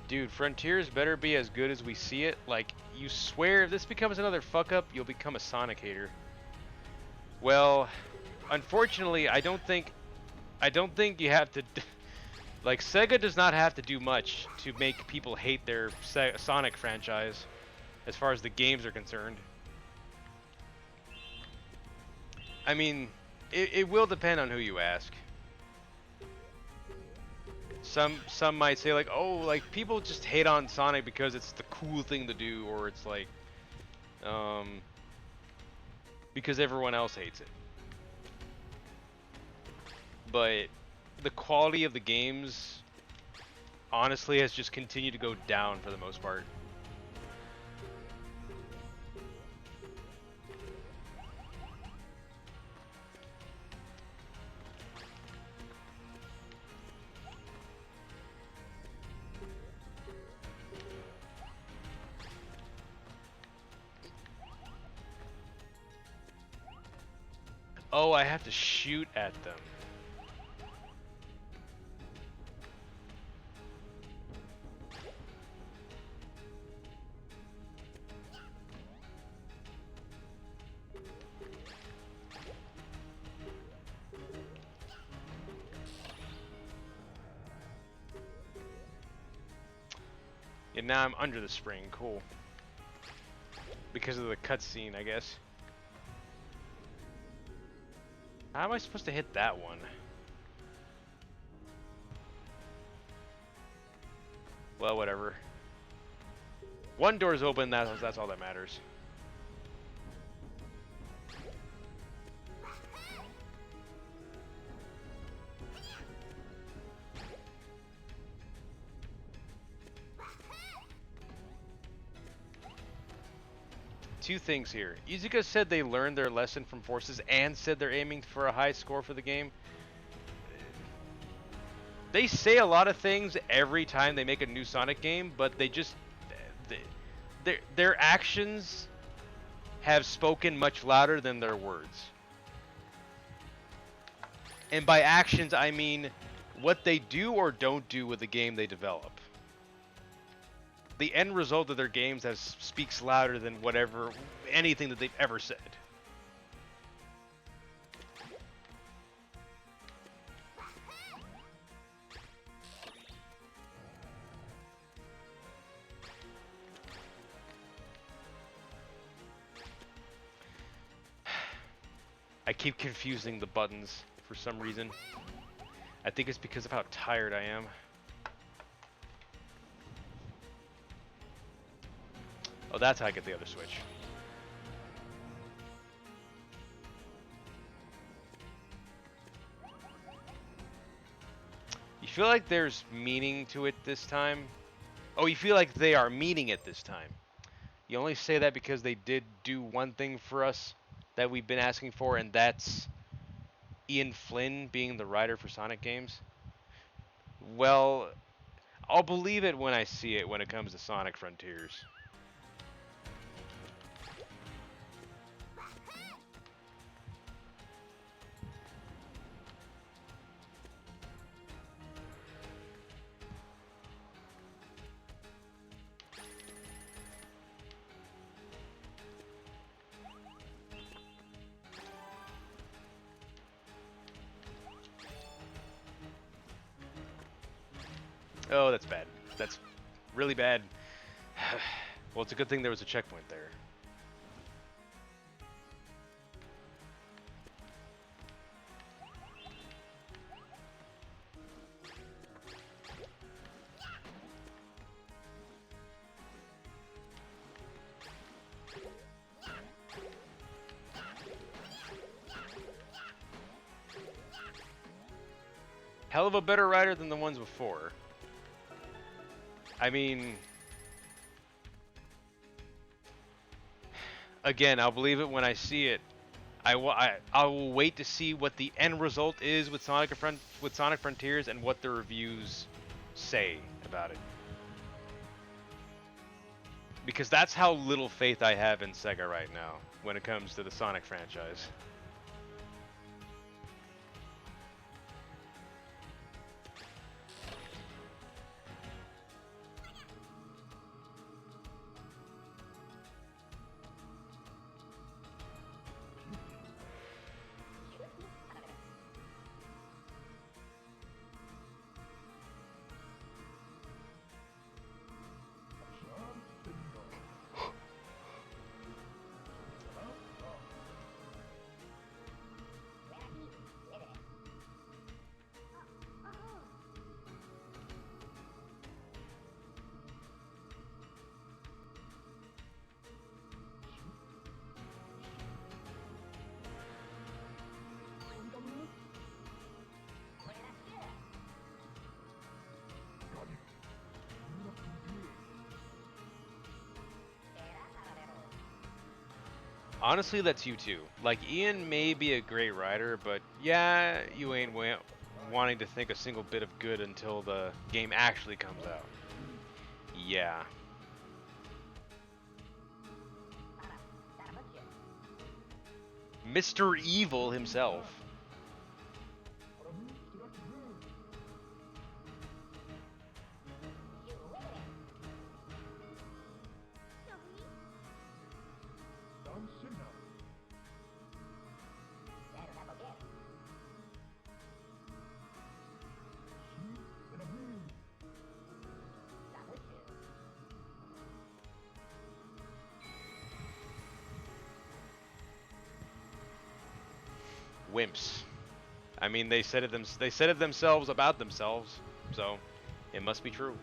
Dude, Frontiers better be as good as we see it. Like, you swear if this becomes another fuck up, you'll become a Sonic hater. Well, unfortunately, I don't think you have to like, Sega does not have to do much to make people hate their Sonic franchise as far as the games are concerned. I mean, it will depend on who you ask. Some might say like, oh, like people just hate on Sonic because it's the cool thing to do, or it's like, because everyone else hates it. But the quality of the games, honestly, has just continued to go down for the most part. Oh, I have to shoot at them. And now I'm under the spring. Cool. Because of the cutscene, I guess. How am I supposed to hit that one? Well, whatever. One door's open, that's all that matters. Two things here. Izuka said they learned their lesson from Forces and said they're aiming for a high score for the game. They say a lot of things every time they make a new Sonic game, but they just... their actions have spoken much louder than their words. And by actions, I mean what they do or don't do with the game they develop. The end result of their games speaks louder than anything that they've ever said. I keep confusing the buttons for some reason. I think it's because of how tired I am. Oh, that's how I get the other switch. You feel like there's meaning to it this time? Oh, you feel like they are meaning it this time. You only say that because they did do one thing for us that we've been asking for, and that's Ian Flynn being the writer for Sonic games. Well, I'll believe it when I see it when it comes to Sonic Frontiers. Oh, that's bad. That's really bad. Well, it's a good thing there was a checkpoint there. Hell of a better rider than the ones before. I mean, again, I'll believe it when I see it. I will wait to see what the end result is with Sonic Frontiers and what the reviews say about it. Because that's how little faith I have in Sega right now when it comes to the Sonic franchise. Honestly, that's you too. Like, Ian may be a great writer, but yeah, you ain't wanting to think a single bit of good until the game actually comes out. Yeah. Mr. Evil himself. Wimps. I mean, they said it themselves about themselves, so it must be true.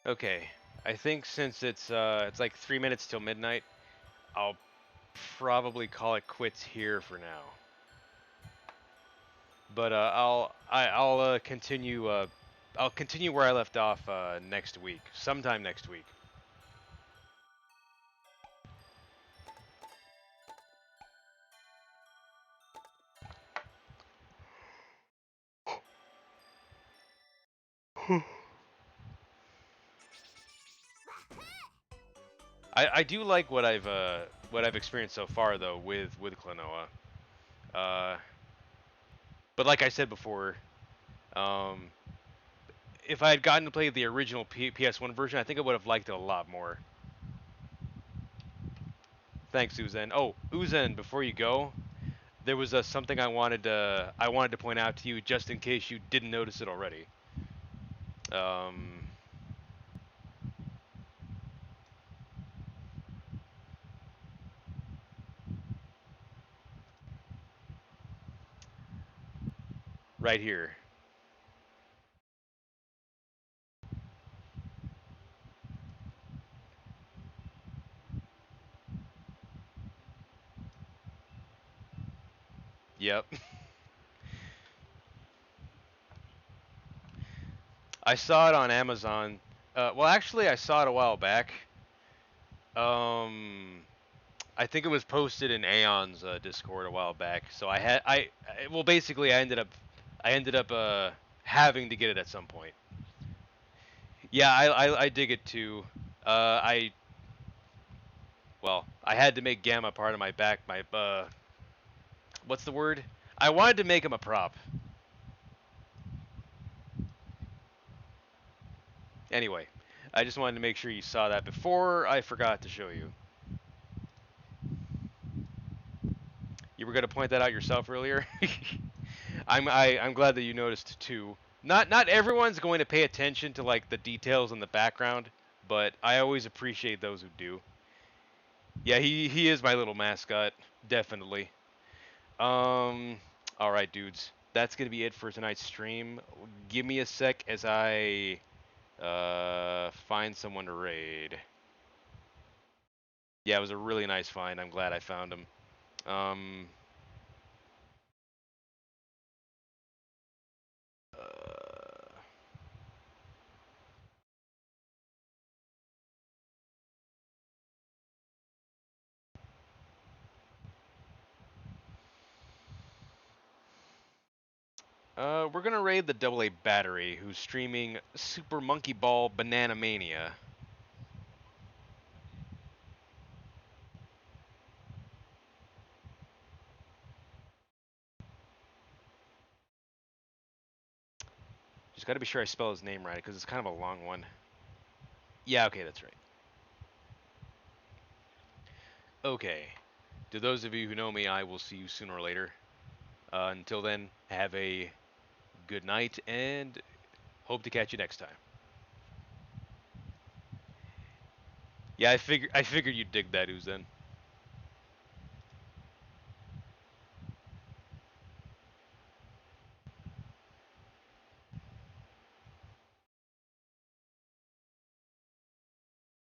Okay, I think since it's like 3 minutes till midnight, I'll probably call it quits here for now. But I'll continue I'll continue where I left off next week, sometime next week. I do like what I've experienced so far though with Klonoa. Uh, but like I said before, um, if I had gotten to play the original PS1 version, I think I would have liked it a lot more. Thanks, Uzen. Oh, Uzen, before you go, there was something I wanted to point out to you just in case you didn't notice it already. Um, right here. Yep. I saw it on Amazon. Well, actually, I saw it a while back. Um, I think it was posted in Aeon's Discord a while back. So well, basically, I ended up having to get it at some point. Yeah, I dig it too. I well, I had to make Gamma part of my back. My what's the word? I wanted to make him a prop. Anyway, I just wanted to make sure you saw that before I forgot to show you. You were gonna point that out yourself earlier. I'm glad that you noticed too. Not everyone's going to pay attention to like the details in the background, but I always appreciate those who do. Yeah, he is my little mascot, definitely. Um, all right, dudes, that's gonna be it for tonight's stream. Give me a sec as I find someone to raid. Yeah, it was a really nice find. I'm glad I found him. Um, uh, we're gonna raid the AA Battery, who's streaming Super Monkey Ball Banana Mania. Just gotta be sure I spell his name right, because it's kind of a long one. Yeah, okay, that's right. Okay. To those of you who know me, I will see you sooner or later. Until then, have a good night, and hope to catch you next time. Yeah, I figured you'd dig that, Uzen.